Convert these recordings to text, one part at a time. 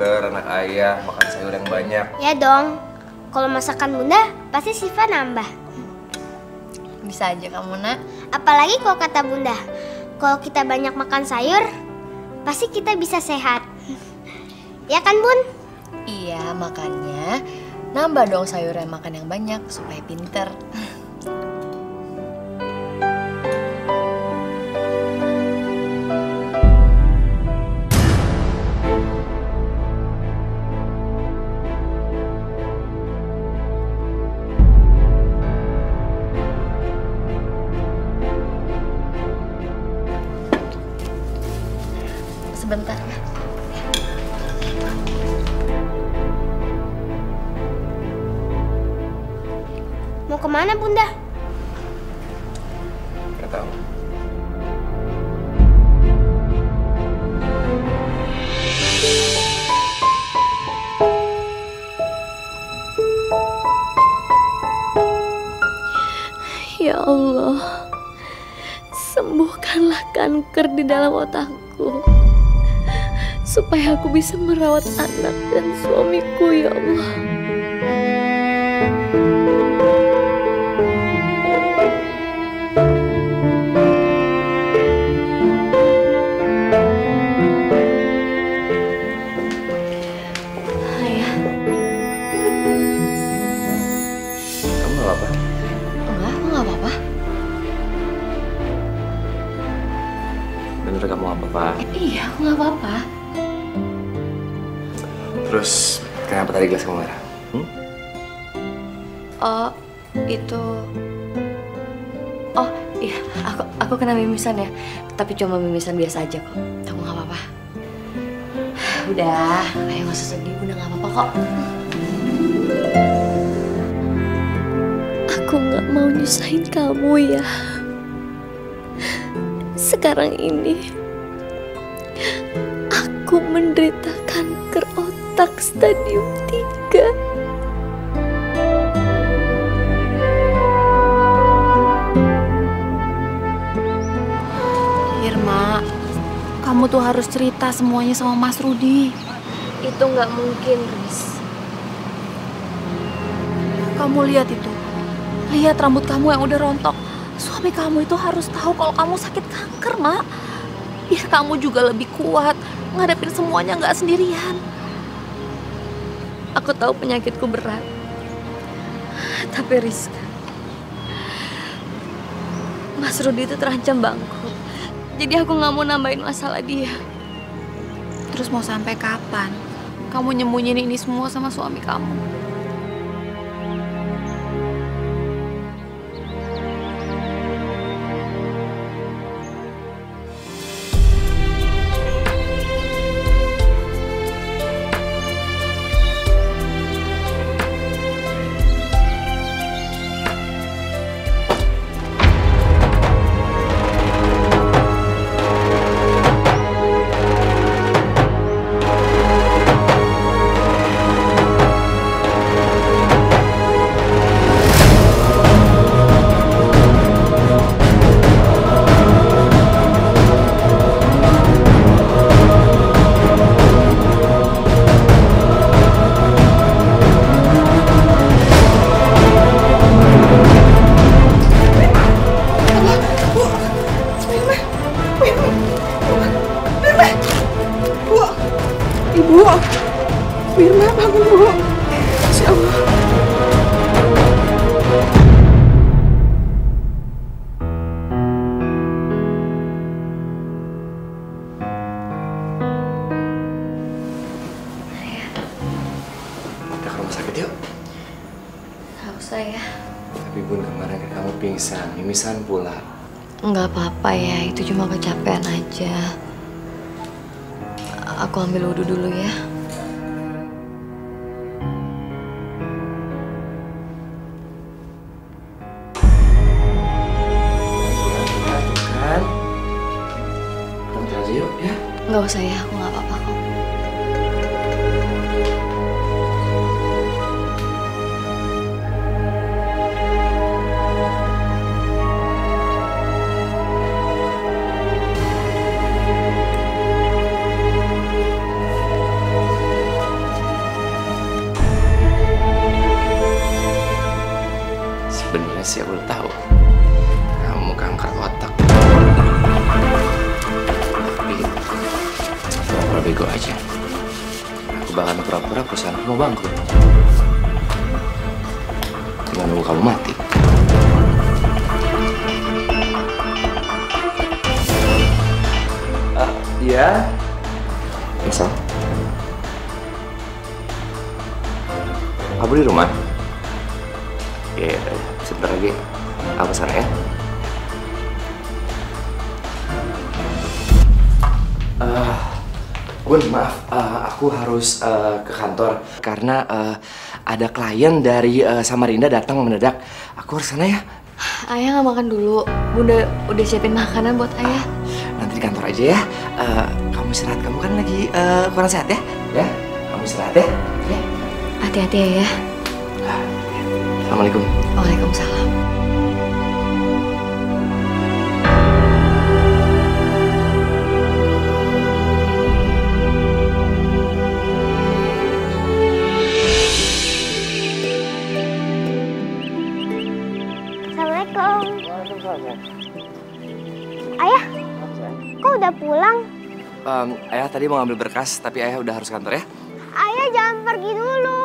pinter, anak ayah, makan sayur yang banyak. Ya dong, kalau masakan bunda pasti Siva nambah. Bisa aja kamu, Nak. Apalagi kalau kata bunda, kalau kita banyak makan sayur, pasti kita bisa sehat. Ya kan bun? Iya, makanya nambah dong sayurnya, makan yang banyak supaya pinter. Sebentar ya. Mau kemana bunda? Gak tahu. Ya Allah, sembuhkanlah kanker di dalam otakku, supaya aku bisa merawat anak dan suamiku, ya Allah. Ayah. Kamu gak apa-apa? Enggak, aku nggak apa-apa. Bener kamu gak apa-apa? Iya, aku nggak apa-apa. Terus kenapa tadi gelas kamu merah? Oh, itu. Oh, iya, aku kena mimisan ya. Tapi cuma mimisan biasa aja kok. Kamu nggak apa-apa. Udah, kayak nggak usah sedih. Udah nggak apa-apa kok. Aku nggak mau nyusahin kamu ya. Sekarang ini aku menderita kanker otak stadium 3. Irma, kamu tuh harus cerita semuanya sama Mas Rudi. Itu nggak mungkin, Riz. Kamu lihat itu. Lihat rambut kamu yang udah rontok. Suami kamu itu harus tahu kalau kamu sakit kanker, Mak. Biar kamu juga lebih kuat ngadepin semuanya nggak sendirian. Aku tahu penyakitku berat. Tapi Rizka, Mas Rudi itu terancam bangkrut. Jadi aku nggak mau nambahin masalah dia. Terus mau sampai kapan kamu nyembunyiin ini semua sama suami kamu? Saya. Tapi Bun, kemarin kan kamu pingsan, mimisan pula. Nggak apa-apa ya, itu cuma kecapean aja. Aku ambil wudhu dulu ya. Kan? Tante aja yuk ya. Nggak usah ya, aku nggak apa-apa kok. pura-pura bego aja. Aku bahkan pura-pura perusahaan mau bangkrut. Tinggal nunggu kamu mati. Iya. Misal. Kamu di rumah? Iya, sebentar lagi. Aku sana ya. Bun, maaf, aku harus ke kantor karena ada klien dari Samarinda datang mendadak. Aku harus sana ya. Ayah nggak makan dulu. Bunda udah siapin makanan buat ayah. Nanti di kantor aja ya. Kamu istirahat, kamu kan lagi kurang sehat ya? Ya, kamu istirahat ya. Ya. Hati-hati ya, ya. Assalamualaikum. Waalaikumsalam. Assalamualaikum. Ayah, kok udah pulang? Ayah tadi mau ngambil berkas, tapi ayah udah harus kantor ya. Ayah jangan pergi dulu.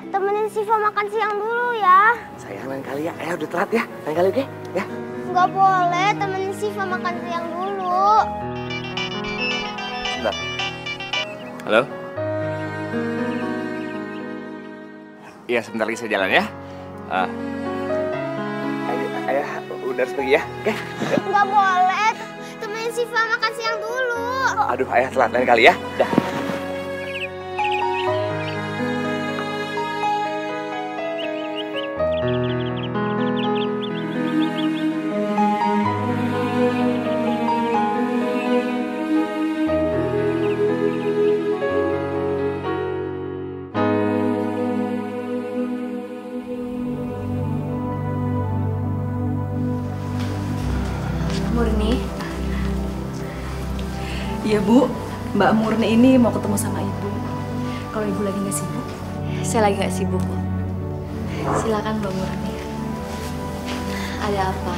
Temenin Siva makan siang dulu ya. Sayang, lain kali ya. Ayah udah telat ya. Lain kali oke? Ya. Nggak boleh, temenin Siva makan siang dulu. Sebentar. Halo? Iya, sebentar lagi saya jalan ya. Ayah udah harus pergi ya, oke? Nggak boleh, temenin Siva makan siang dulu. Aduh, ayah telat lain kali ya. Dah. Murni, Iya Bu, Mbak Murni ini mau ketemu sama Ibu. Kalau Ibu lagi nggak sibuk. saya lagi nggak sibuk kok. Silakan Mbak Murni. Ada apa?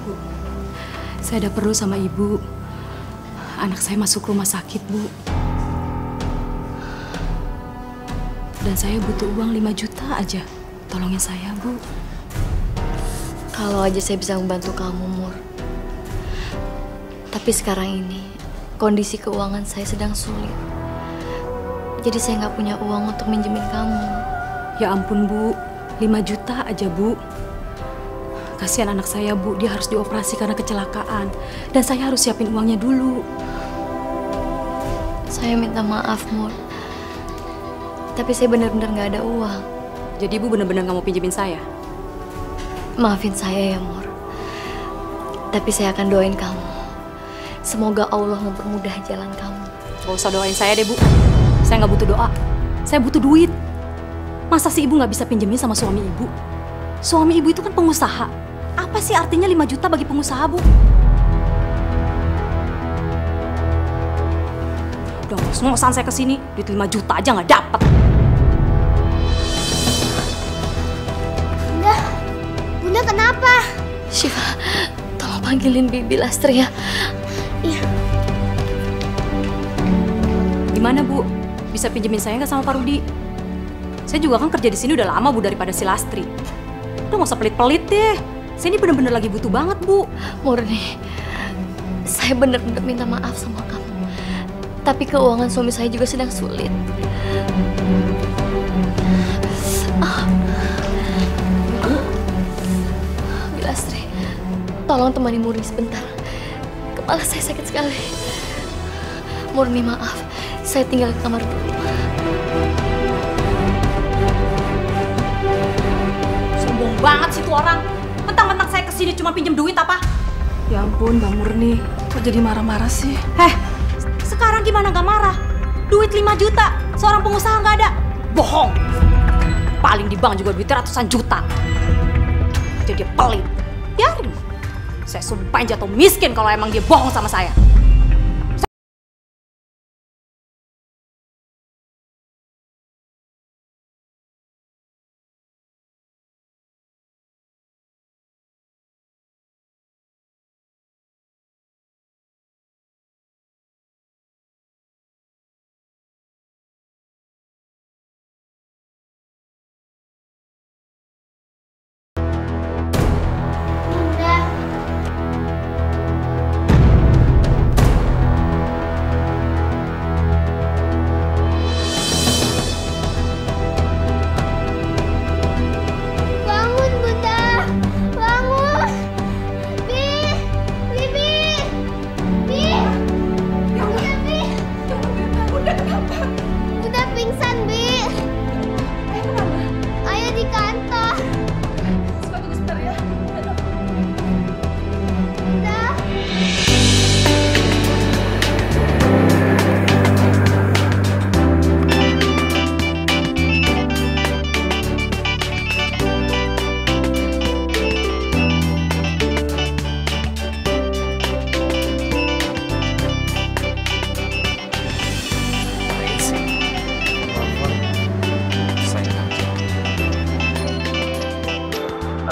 Bu, saya ada perlu sama Ibu. Anak saya masuk rumah sakit Bu. Dan saya butuh uang 5 juta aja. Tolongin saya Bu. Kalau aja saya bisa membantu kamu, Mur. Tapi sekarang ini, kondisi keuangan saya sedang sulit. Jadi saya nggak punya uang untuk minjemin kamu. Ya ampun Bu, 5 juta aja Bu. Kasihan anak saya Bu, dia harus dioperasi karena kecelakaan. Dan saya harus siapin uangnya dulu. Saya minta maaf, Mur. Tapi saya benar-benar nggak ada uang. Jadi Ibu benar-benar nggak mau pinjemin saya? Maafin saya ya, Mur. Tapi saya akan doain kamu. Semoga Allah mempermudah jalan kamu. Gak usah doain saya deh Bu. Saya nggak butuh doa. Saya butuh duit. Masa sih Ibu nggak bisa pinjemin sama suami Ibu? Suami Ibu itu kan pengusaha. Apa sih artinya 5 juta bagi pengusaha Bu? Udah ngos-ngosan saya kesini, duit 5 juta aja nggak dapet. Bunda kenapa? Syifa, tolong panggilin Bibi Lastri ya. Iya. Gimana Bu? Bisa pinjemin saya nggak sama Pak Rudi? Saya juga kan kerja di sini udah lama Bu daripada si Lastri. Udah nggak usah pelit-pelit deh. Saya ini bener-bener lagi butuh banget Bu. Murni, saya benar-benar minta maaf sama kamu. Tapi keuangan suami saya juga sedang sulit. Bilastri, tolong temani Murni sebentar. Kepala saya sakit sekali. Murni maaf, saya tinggal di kamar dulu. Sombong banget sih tuh orang. Mentang-mentang saya kesini cuma pinjem duit apa? Ya ampun Mbak Murni, kok jadi marah-marah sih? Sekarang gimana gak marah? Duit 5 juta, seorang pengusaha gak ada. Bohong. Paling di bank juga duitnya ratusan juta. Jadi dia pelit. Biarin. Saya sumpahin jatuh miskin kalau emang dia bohong sama saya.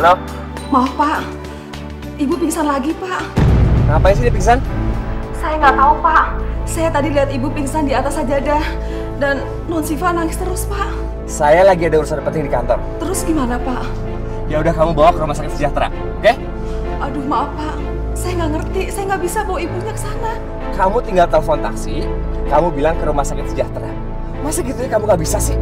Halo? Maaf Pak, Ibu pingsan lagi Pak. Ngapain sih dia pingsan? Saya nggak tahu Pak. Saya tadi lihat Ibu pingsan di atas sajadah dan Non Siva nangis terus Pak. Saya lagi ada urusan penting di kantor. Terus gimana Pak? Ya udah kamu bawa ke rumah sakit Sejahtera, oke? Aduh maaf Pak, saya nggak ngerti. Saya nggak bisa bawa ibunya ke sana. Kamu tinggal telepon taksi, kamu bilang ke rumah sakit Sejahtera. Masa gitu ya kamu nggak bisa sih?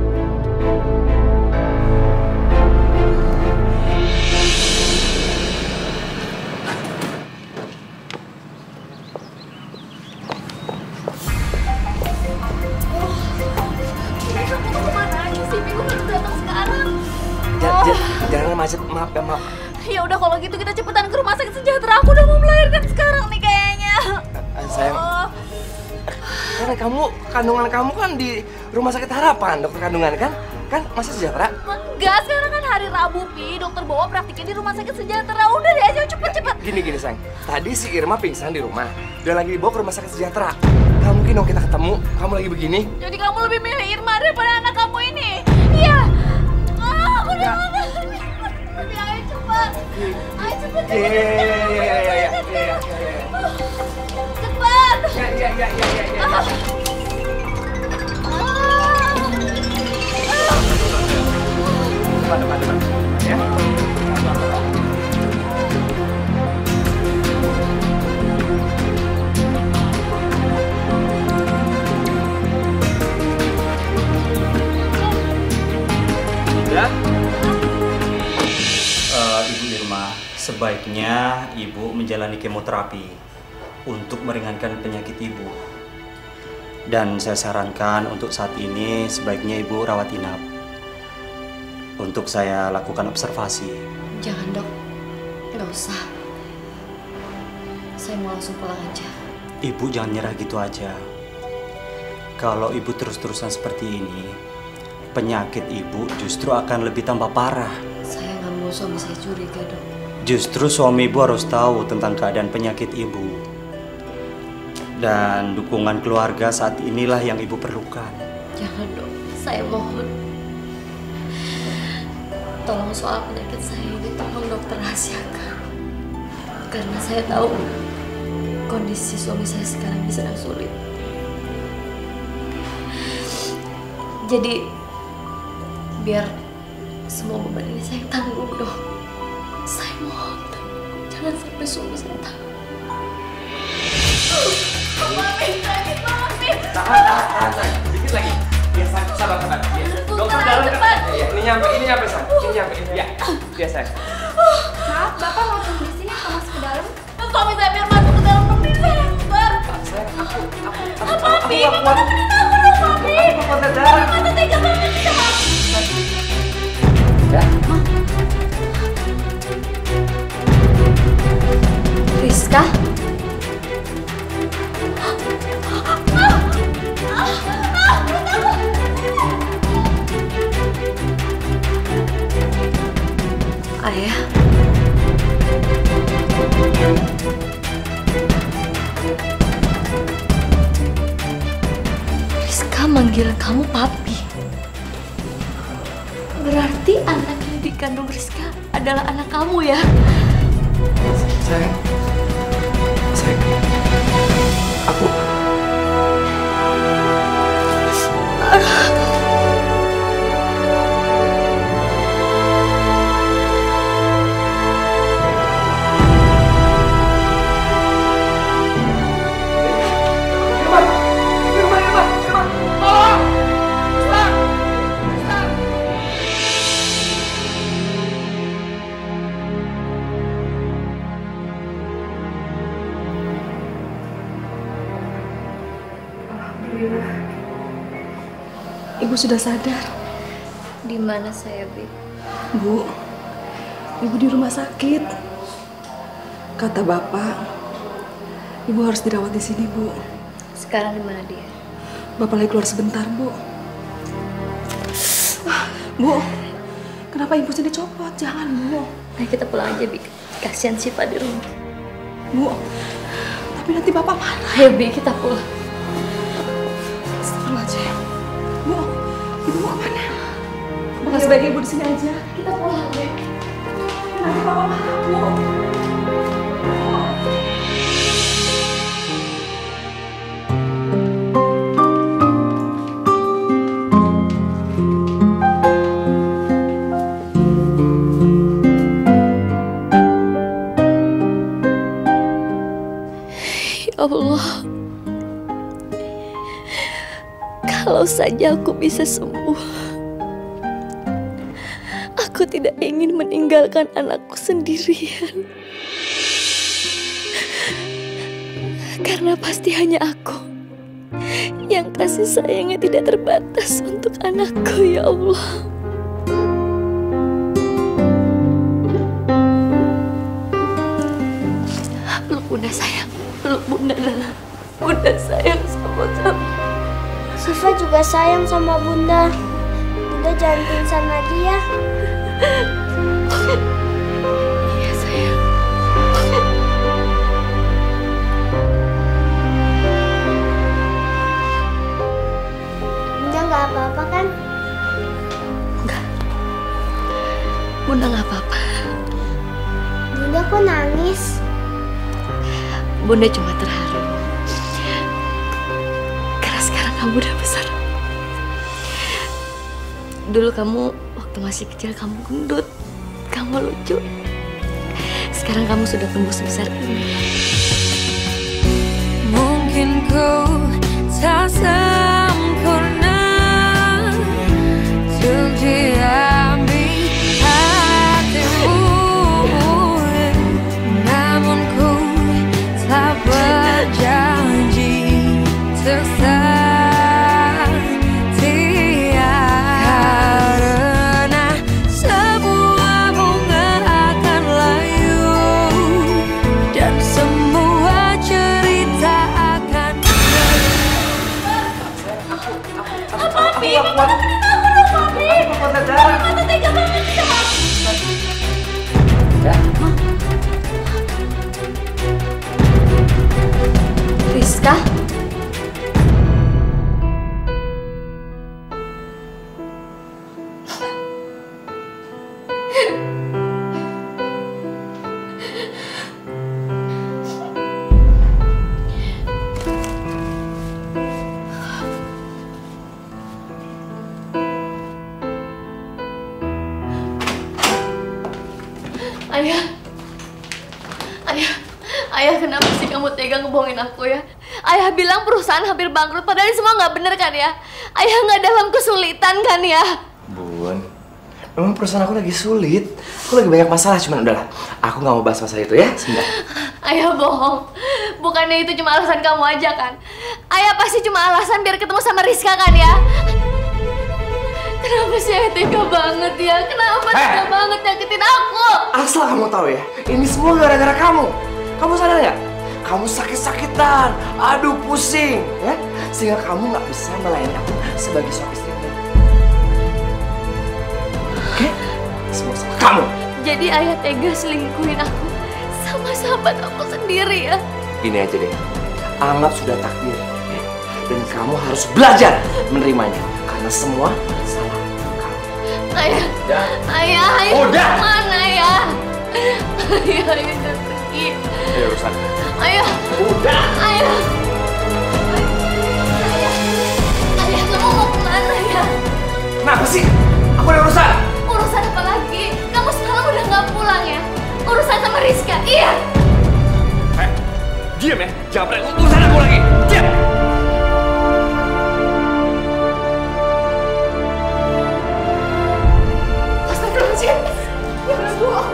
Jangan macet, maaf ya maaf. Ya udah kalau gitu kita cepetan ke rumah sakit Sejahtera. Aku udah mau melahirkan sekarang nih kayaknya. Sayang, karena kandungan kamu kan di rumah sakit Harapan, dokter kandungan kan? Kan masih Sejahtera? Enggak, sekarang kan hari Rabu, Pi. Dokter bawa praktiknya di rumah sakit Sejahtera. Udah deh, ayo cepet-cepet. Gini sayang, tadi si Irma pingsan di rumah dan lagi dibawa ke rumah sakit Sejahtera. Gak mungkin dong kita ketemu, kamu lagi begini. Jadi kamu lebih milih Irma daripada anak kamu ini? Iya. Aku udah nggak tahu. Tapi ayo cepat. Ayo cepet. Iya. Cepat. Iya. Depan, ya. Ibu Irma, sebaiknya Ibu menjalani kemoterapi untuk meringankan penyakit Ibu. Dan saya sarankan untuk saat ini sebaiknya Ibu rawat inap. Untuk saya lakukan observasi. Jangan dok, nggak usah. Saya mau langsung pulang aja. Ibu jangan nyerah gitu aja. Kalau Ibu terus-terusan seperti ini, penyakit Ibu justru akan lebih tambah parah. Saya nggak mau suami saya curiga dok. Justru suami Ibu harus tahu tentang keadaan penyakit Ibu. Dan dukungan keluarga saat inilah yang Ibu perlukan. Jangan dok, saya mohon. Tolong soal penyakit saya ini, tolong dokter rahasiakan. Karena saya tahu kondisi suami saya sekarang ini sedang sulit. Jadi, biar semua beban ini saya tanggung dok. Saya mohon, jangan sampai suami saya tahu. Mami, sakit banget. Tahan, sedikit lagi. Ya, sabar. Ya. Dokter dalam cepat. Ya, ini nyampe, Sang. Ini nyampe. Ya, biasa. Maaf, Bapak mau tunggu di sini atau masuk ke dalam? Suami saya biar masuk ke dalam negeri saya, dokter. Aku Mami, Bapak temenin aku dong, Mami. Aku darah. Masa tega banget sih sama aku. Ya. Rizka? Ayah. Rizka manggil kamu papi. Berarti anak yang dikandung Rizka adalah anak kamu ya? Sayang. Aku Ibu sudah sadar. Di mana saya, Bi? Bu, Ibu di rumah sakit. Kata Bapak, Ibu harus dirawat di sini, Bu. Sekarang di mana dia? Bapak lagi keluar sebentar, Bu. Bu, kenapa Ibu sini copot? Jangan, Bu. Ayo kita pulang aja, Bi. Kasihan Syifa di rumah. Bu, tapi nanti Bapak marah. Ayo, Bi, kita pulang. Astagfirullahaladzim. Bu, Ibu mau kemana? Bukan sebaiknya Ibu di sini aja. Kita pulang, Bi. Nanti Ya Allah, kalau saja aku bisa sembuh. Aku tidak ingin meninggalkan anakku sendirian. Karena pasti hanya aku yang kasih sayangnya tidak terbatas untuk anakku, ya Allah. Peluk Bunda sayang, peluk Bunda dalam. Bunda sayang sama kamu. Syifa juga sayang sama Bunda. Bunda jangan pingsan lagi ya. Iya sayang. Bunda nggak apa-apa kan? Enggak. Bunda nggak apa-apa. Bunda kok nangis? Bunda cuma terharu. Karena sekarang kamu udah besar. Dulu kamu waktu masih kecil kamu gendut, kamu lucu. Sekarang kamu sudah tumbuh sebesar ini. Mungkin ku tak sempurna untuk diambil hatimu, namun ku tak berjanji untuk Rizka? Ayah, ayah kenapa sih kamu tega ngebohongin aku ya? Ayah bilang perusahaan hampir bangkrut, padahal semua nggak bener kan ya? Ayah nggak dalam kesulitan kan ya? Bun, memang perusahaan aku lagi sulit. Aku lagi banyak masalah, cuman udahlah. Aku nggak mau bahas masalah itu ya, sebentar. Ayah bohong. Bukannya itu cuma alasan kamu aja kan? Ayah pasti cuma alasan biar ketemu sama Rizka kan ya? Kenapa sih ayah tega banget ya? Kenapa tega banget nyakitin aku? Asal kamu tahu ya, ini semua gara-gara kamu. Kamu sadar nggak? Kamu sakit-sakitan, aduh pusing, ya? Sehingga kamu nggak bisa melayani aku sebagai suami istri yang baik. Oke? Semua salah kamu. Jadi ayah tega selingkuhin aku sama sahabat aku sendiri ya? Ini aja deh, anggap sudah takdir, ya? Dan kamu harus belajar menerimanya, karena semua salah kamu. Ayah, Ya. ayah, Udah. Mana ya? Ayah udah pergi. Ini urusan. Ayah. Udah. Ayah. Ayah, kamu mau kemana ya? Kenapa sih? Aku ada urusan. Urusan apa lagi? Kamu sekarang udah nggak pulang ya? Urusan sama Rizka, iya? Diam ya, jangan pernah urusan aku lagi. Diam. Astagfirullahaladzim. Ya Allah.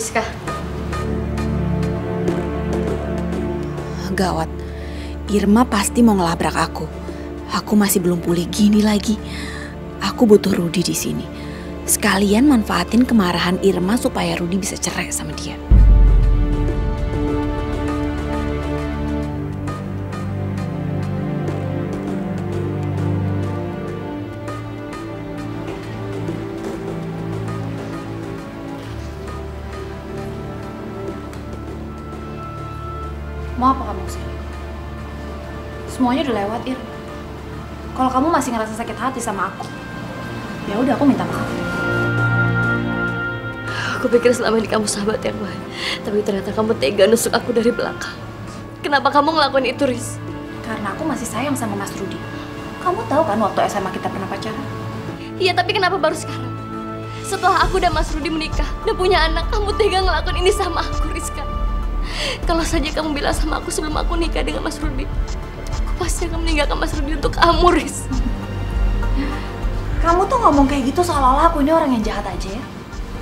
Rizka. Gawat. Irma pasti mau ngelabrak aku. Aku masih belum pulih gini lagi. Aku butuh Rudi di sini. Sekalian manfaatin kemarahan Irma supaya Rudi bisa cerai sama dia. Mau apa kamu kesini? Semuanya udah lewat, Ir. Kalau kamu masih ngerasa sakit hati sama aku, ya udah aku minta maaf. Aku pikir selama ini kamu sahabat yang baik, tapi ternyata kamu tega nusuk aku dari belakang. Kenapa kamu ngelakuin itu, Riz? Karena aku masih sayang sama Mas Rudi. Kamu tahu kan waktu SMA kita pernah pacaran? Iya, tapi kenapa baru sekarang? Setelah aku dan Mas Rudi menikah dan punya anak, kamu tega ngelakuin ini sama aku, Rizka. Kalau saja kamu bilang sama aku sebelum aku nikah dengan Mas Rudi, aku pasti akan meninggalkan Mas Rudi untuk kamu, Riz. Kamu tuh ngomong kayak gitu seolah-olah aku ini orang yang jahat aja ya.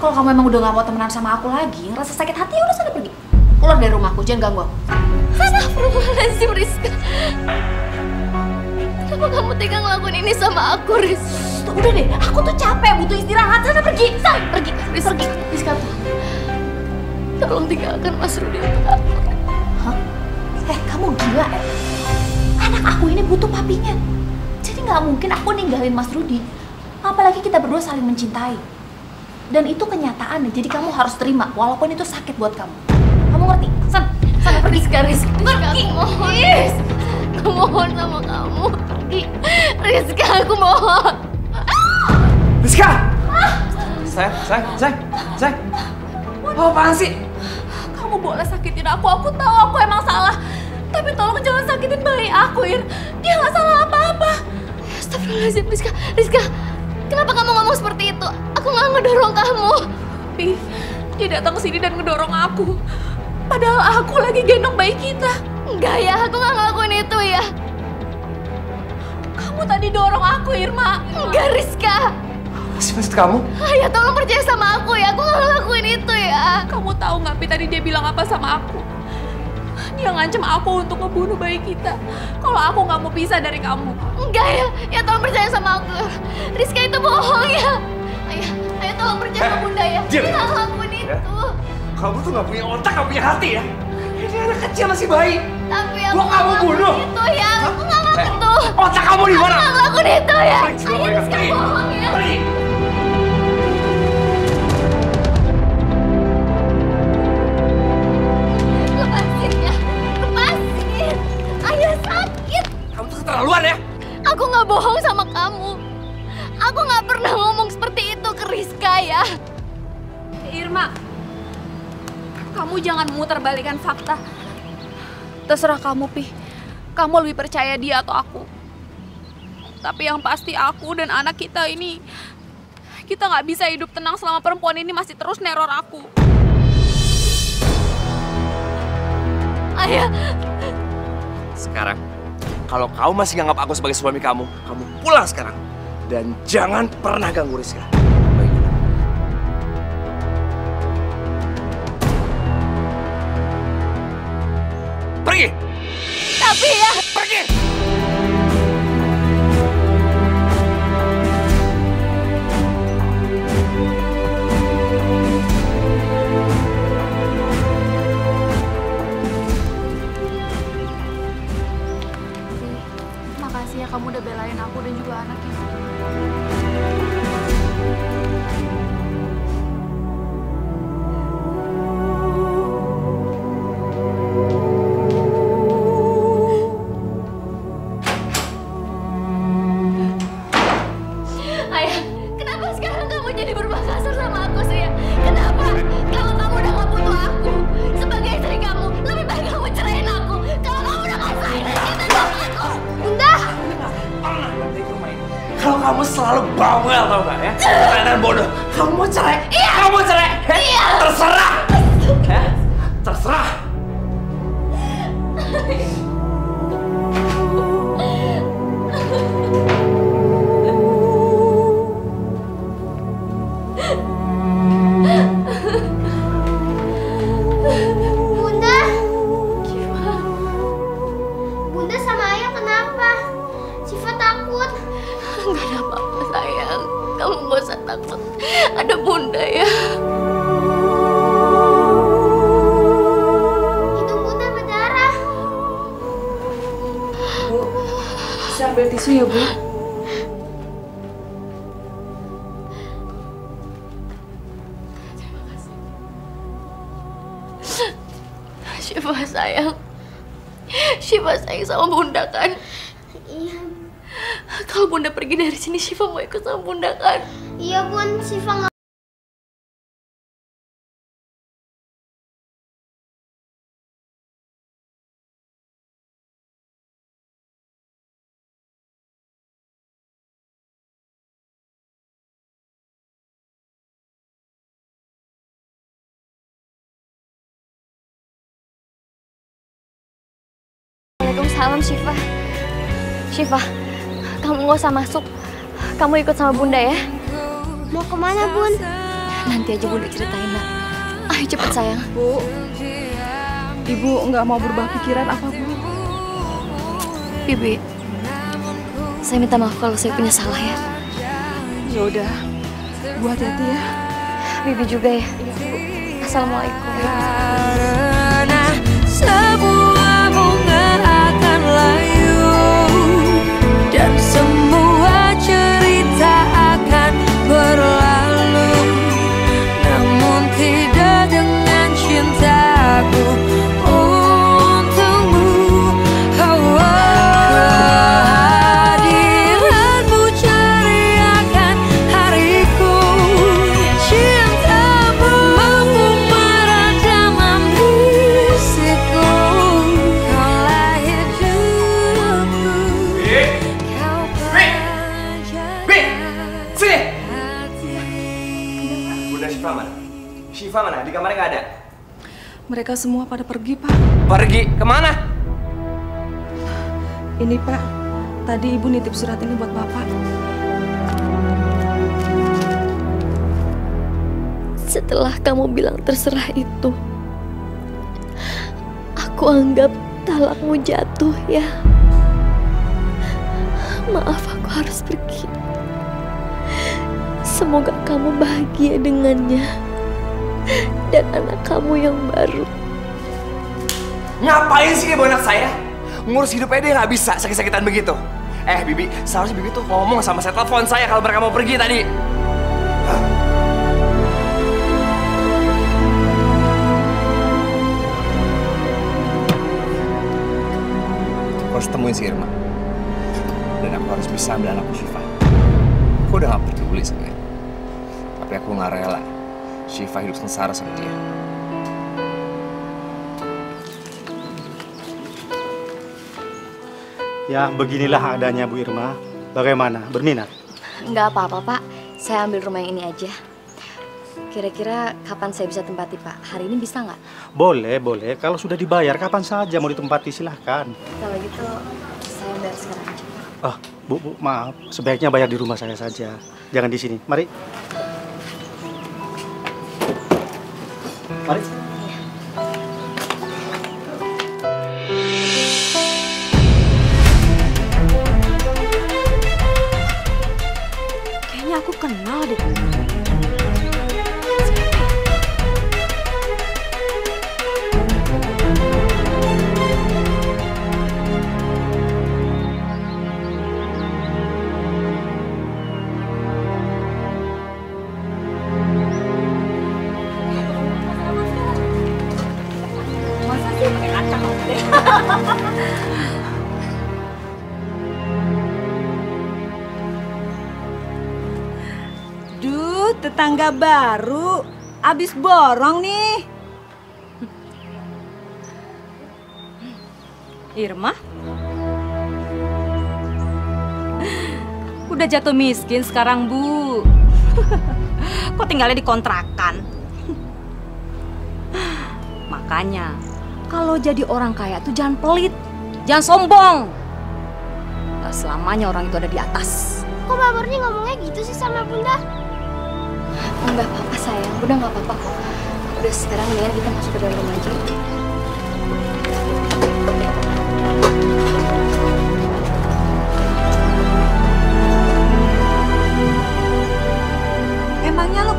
Kalau kamu emang udah gak mau temenan sama aku lagi, ngerasa sakit hati, ya udah sana pergi. Keluar dari rumahku, jangan ganggu aku. Astagfirullahaladzim, Rizka. Kenapa kamu tega ngelakuin ini sama aku, Riz? Tuh, udah deh, aku tuh capek, butuh istirahat. Sana pergi, sana pergi, Riz, pergi. Rizka, tolong tinggalkan Mas Rudi untuk aku. Hah? Kamu gila ya? Anak aku ini butuh papinya. Jadi nggak mungkin aku ninggalin Mas Rudi. Apalagi kita berdua saling mencintai. Dan itu kenyataan nih, jadi kamu harus terima walaupun itu sakit buat kamu. Kamu ngerti? Sana pergi sekarang, Riz. Pergi. Aku mohon, Riz. Aku mohon sama kamu. Pergi. Rizka, aku mohon. Rizka! Sayang. Apaan sih? Kamu boleh sakitin aku tahu aku emang salah. Tapi tolong jangan sakitin bayi aku, Ir. Dia nggak salah apa-apa. Astagfirullahaladzim, Rizka. Kenapa kamu ngomong seperti itu? Aku nggak ngedorong kamu. Pi, dia datang ke sini dan ngedorong aku. Padahal aku lagi gendong bayi kita. Enggak ya, aku nggak ngelakuin itu ya. Kamu tadi dorong aku, Irma. Enggak, Rizka. Maksud kamu? Ayah, tolong percaya sama aku ya. Aku nggak ngelakuin itu ya. Kamu tahu nggak, Pi, tadi dia bilang apa sama aku? Dia ngancam aku untuk ngebunuh bayi kita. Kalau aku nggak mau pisah dari kamu. Enggak ya. Ya tolong percaya sama aku. Rizka itu bohong ya. Ayah tolong percaya sama Bunda ya. Dia nggak ngelakuin itu. Kamu tuh nggak punya otak, nggak punya hati ya? Ini anak kecil masih bayi. Tapi aku Gua nggak mau bunuh. Itu ya. Aku nggak ngelakuin itu. Otak kamu di mana? Aku nggak ngelakuin itu ya. Ayah, Rizka bohong ya. Pergi. Lepasin ya. Lepasin. Ayah sakit. Kamu tuh keterlaluan ya? Aku nggak bohong sama kamu. Aku nggak pernah ngomong seperti itu ke Rizka ya. Irma, kamu jangan memutarbalikkan fakta. Terserah kamu, Pi. Kamu lebih percaya dia atau aku. Tapi yang pasti aku dan anak kita ini, kita nggak bisa hidup tenang selama perempuan ini masih terus neror aku. Ayah. Sekarang, kalau kamu masih nganggap aku sebagai suami kamu pulang sekarang. Dan jangan pernah ganggu Rizka. Baiklah. Pergi! Tapi ya. Pergi! Makasih ya kamu udah belain aku dan juga anaknya. Ayah, kenapa sekarang kamu jadi berubah kasar sama aku sih ya? Kenapa? Kalau kamu udah gak butuh aku sebagai istri kamu, lebih baik kamu ceraiin aku. Kalau kamu udah gak sayang kita dong aku. Bunda! Kalau kamu selalu bawel tau gak ya? Kalian bodoh. Kamu mau cerai? Iya. Kamu mau cerai? Iya. Terserah. Terserah. takut ada bunda ya. Hidung bunda berdarah. Bu, bisa ambil tisu ya, Bu? Syifa sayang. Syifa sayang sama bunda kan? Iya. Kalau bunda pergi dari sini, Syifa mau ikut sama bunda kan? Iya bun, Syifa nggak. Waalaikumsalam Syifa. Syifa, kamu nggak usah masuk. Kamu ikut sama bunda ya. Mau kemana bun? Nanti aja bunda ceritain nak. Ayo cepet sayang. Bu, Ibu nggak mau berubah pikiran apa, Bu? Bibi, saya minta maaf kalau saya punya salah ya. Ya udah, Bu hati-hati ya. Bibi juga ya. Assalamualaikum. Karena sebuah bunga akan layu dan semua cerita akan berlalu, namun tidak dengan cintaku untukmu. Kehadiranmu ceriakan hariku, cintamu mampu meredam ambisiku. Kaulah hidupku, kau Sini! Bunda Syifa mana? Syifa mana? Di kamarnya nggak ada. Mereka semua pada pergi, Pak. Pergi kemana? Ini, Pak. Tadi Ibu nitip surat ini buat Bapak. Setelah kamu bilang terserah itu, aku anggap talakmu jatuh ya. Maaf, aku harus pergi. Semoga kamu bahagia dengannya dan anak kamu yang baru. Ngapain sih ibu anak saya? Ngurus hidupnya dia nggak bisa sakit-sakitan begitu. Bibi, seharusnya Bibi tuh ngomong sama saya, telepon saya kalau mereka mau pergi tadi. Aku harus temuin si Irma. Dan aku harus bisa ambil anakku Syifa. Aku udah gak peduli sama dia. Tapi aku gak rela Syifa hidup sengsara sama dia. Ya, beginilah adanya Bu Irma. Bagaimana? Berminat? Nggak apa-apa, Pak. Saya ambil rumah yang ini aja. Kira-kira kapan saya bisa tempati, Pak? Hari ini bisa nggak? Boleh, boleh. Kalau sudah dibayar, kapan saja mau ditempati, silahkan. Kalau gitu, saya bayar sekarang aja. Oh, Bu, maaf. Sebaiknya bayar di rumah saya saja. Jangan di sini. Mari. Mari. Kayaknya aku kenal deh. Duh, tetangga baru. Abis borong nih. Irma? Udah jatuh miskin sekarang, Bu. Kok tinggalnya di kontrakan? Makanya, kalau jadi orang kaya tuh jangan pelit. Jangan sombong. Gak selamanya orang itu ada di atas. Kok Mbak Murni ngomongnya gitu sih sama Bunda? Enggak apa-apa sayang, Bunda nggak apa-apa kok. Udah sekarang mendingan kita masuk ke dalam rumah aja.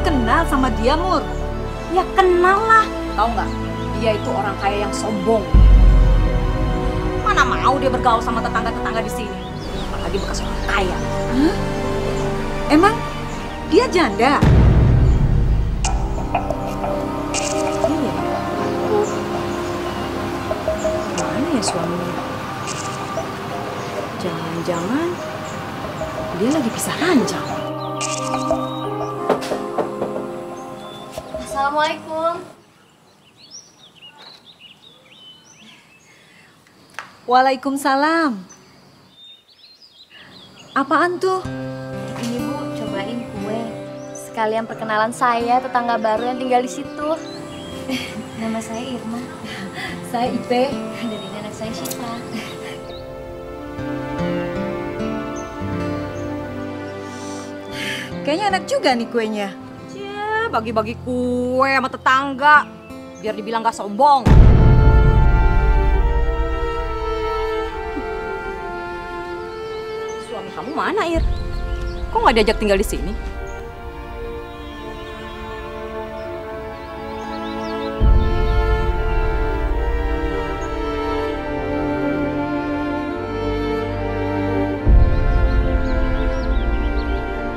kenal sama dia, Mur? Ya kenal lah. Tahu nggak? Dia itu orang kaya yang sombong. Mana mau dia bergaul sama tetangga-tetangga di sini? Apalagi bekas orang kaya. Hah? Emang dia janda? Iya. Mana ya suaminya? Jangan-jangan dia lagi pisah ranjang. Assalamualaikum. Waalaikumsalam. Apaan tuh? Ini Bu, cobain kue. Sekalian perkenalan saya, tetangga baru yang tinggal di situ. Nama saya Irma. Saya Ipe. Dan ini anak saya Syifa. Kayaknya enak juga nih kuenya. Ya, bagi-bagi kue sama tetangga. Biar dibilang gak sombong. Suami kamu mana, Ir? Kok gak diajak tinggal di sini?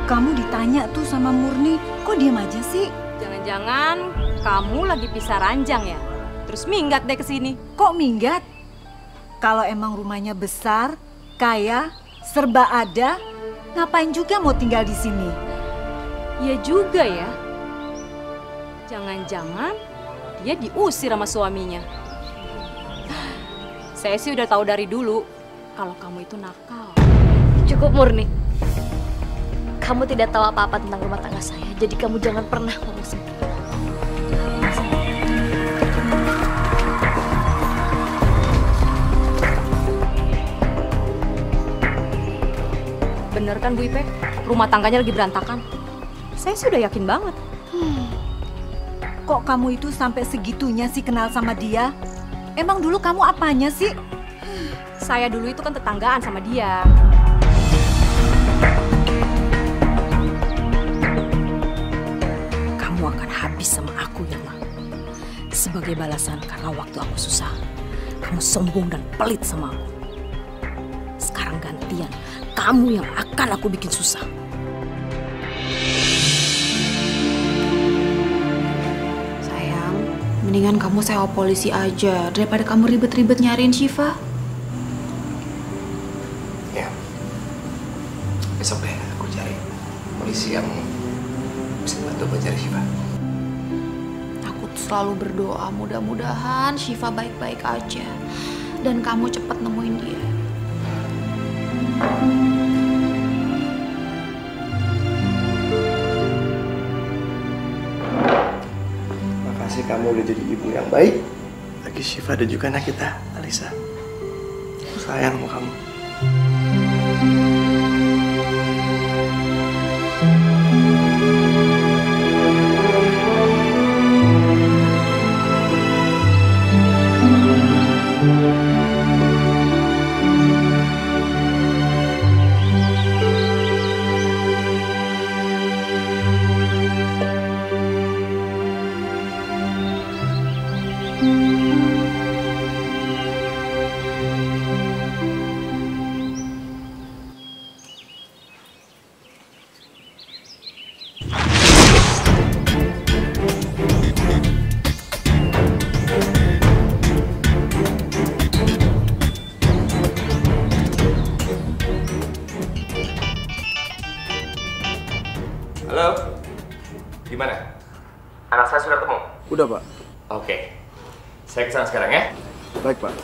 Kamu ditanya tuh sama Murni, kok diam aja sih? Jangan-jangan kamu lagi pisah ranjang ya? Terus minggat deh ke sini. Kok minggat? Kalau emang rumahnya besar, kaya, serba ada, ngapain juga mau tinggal di sini? Ya juga ya. Jangan-jangan dia diusir sama suaminya. Saya sih udah tahu dari dulu kalau kamu itu nakal. Cukup Murni. Kamu tidak tahu apa-apa tentang rumah tangga saya, jadi kamu jangan pernah ngomong seperti itu. Bener kan Bu Ipe? Rumah tangganya lagi berantakan. Saya sudah yakin banget. Kok kamu itu sampai segitunya sih kenal sama dia? Emang dulu kamu apanya sih? Saya dulu itu kan tetanggaan sama dia. Kamu akan habis sama aku ya, Ma. Sebagai balasan karena waktu aku susah, kamu sombong dan pelit sama aku. Sekarang gantian, kamu yang akan aku bikin susah. Sayang, mendingan kamu sewa polisi aja daripada kamu ribet-ribet nyariin Syifa. Ya, besok deh aku cari polisi yang bisa bantu buat cari Syifa. Aku tuh selalu berdoa mudah-mudahan Syifa baik-baik aja dan kamu cepat nemuin dia. Makasih kamu udah jadi ibu yang baik bagi Syifa dan juga anak kita, Alisa. Aku sayang sama kamu. Halo, gimana? Anak saya sudah ketemu? Udah, Pak. Oke, saya kesana sekarang ya. Baik, Pak.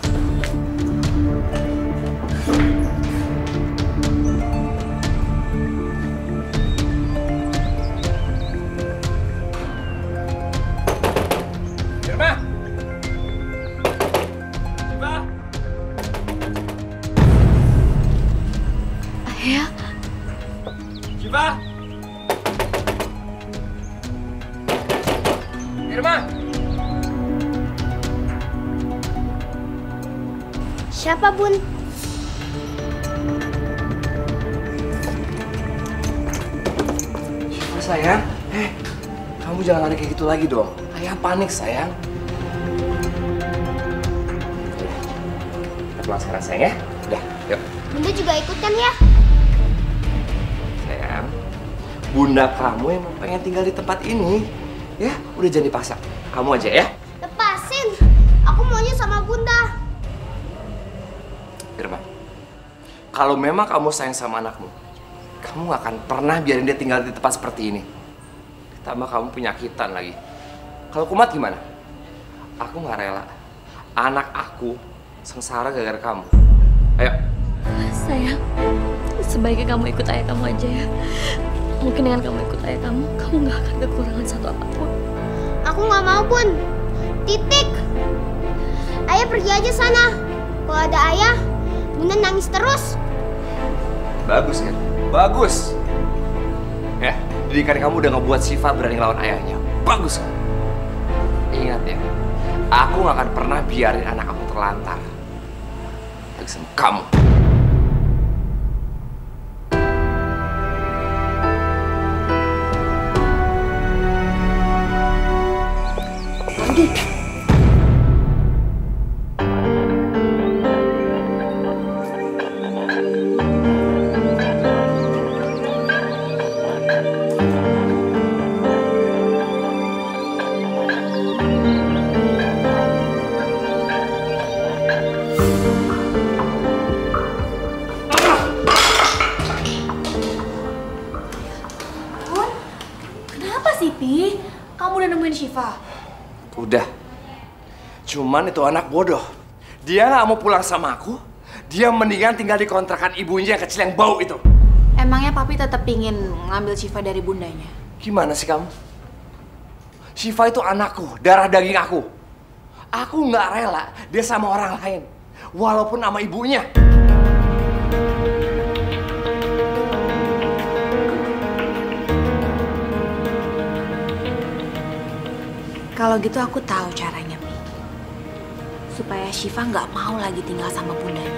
Irma! Syifa! Ayah, Syifa! Irma! Siapa, Bun? Syifa sayang, Kamu jangan lari kayak gitu lagi dong. Ayah panik, sayang. Kita pulang sekarang, sayang ya. Udah, yuk. Bunda juga ikut kan ya? Sayang, bunda kamu yang pengen tinggal di tempat ini. Ya, udah jangan dipaksa. Kamu aja ya. Lepasin. Aku maunya sama Bunda. Irma, kalau memang kamu sayang sama anakmu, kamu gak akan pernah biarin dia tinggal di tempat seperti ini. Ditambah kamu penyakitan lagi. Kalau kumat gimana? Aku gak rela anak aku sengsara gara-gara kamu. Ayo. Sayang, sebaiknya kamu ikut ayah kamu aja ya. Mungkin dengan kamu ikut ayah kamu gak akan kekurangan satu apapun. Aku nggak mau, Bun. Titik. Ayah pergi aja sana. Kalau ada ayah, Bunda nangis terus. Bagus kan? Bagus. Ya, didikan kamu udah ngebuat Syifa berani ngelawan ayahnya. Bagus kan? Ingat ya, aku gak akan pernah biarin anak aku terlantar. Lagi sama kamu. Kenapa sih, Pi? Kamu udah nemuin Syifa? Udah. Cuman itu anak bodoh. Dia nggak mau pulang sama aku. Dia mendingan tinggal di kontrakan ibunya yang kecil yang bau itu. Emangnya Papi tetap pingin ngambil Syifa dari bundanya? Gimana sih kamu? Syifa itu anakku, darah daging aku. Aku nggak rela dia sama orang lain. Walaupun sama ibunya. Kalau gitu aku tahu caranya, Pi. Supaya Syifa nggak mau lagi tinggal sama bundanya.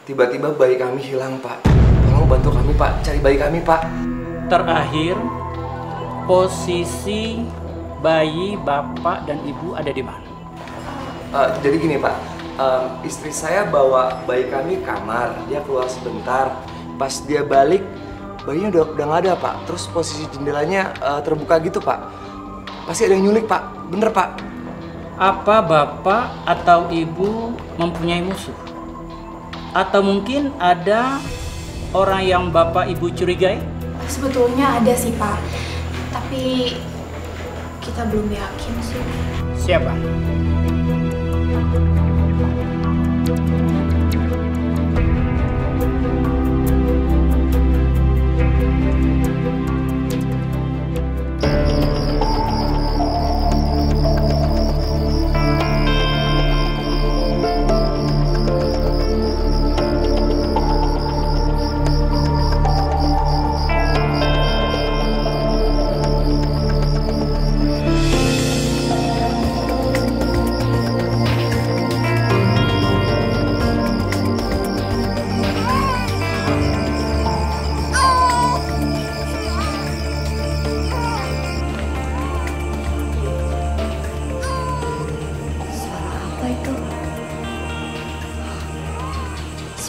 Tiba-tiba bayi kami hilang, Pak. Tolong bantu kami, Pak. Cari bayi kami, Pak. Terakhir, posisi bayi bapak dan ibu ada di mana? Jadi gini, Pak. Istri saya bawa bayi kami kamar. Dia keluar sebentar. Pas dia balik, bayinya udah nggak ada, Pak. Terus posisi jendelanya terbuka gitu, Pak. Pasti ada yang nyulik, Pak. Bener, Pak. Apa bapak atau ibu mempunyai musuh? Atau mungkin ada orang yang bapak ibu curigai? Sebetulnya ada sih, Pak. Tapi kita belum yakin sih. Siapa?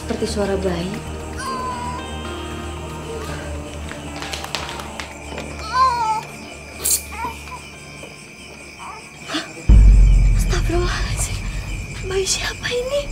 Seperti suara bayi. Astagfirullahaladzim. Bayi siapa ini?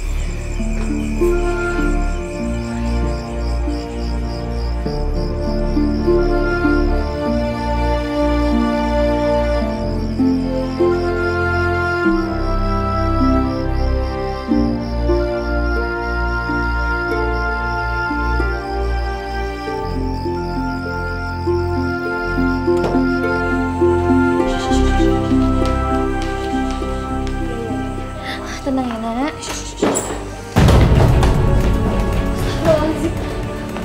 tenang ya nak. Astagfirullahaladzim.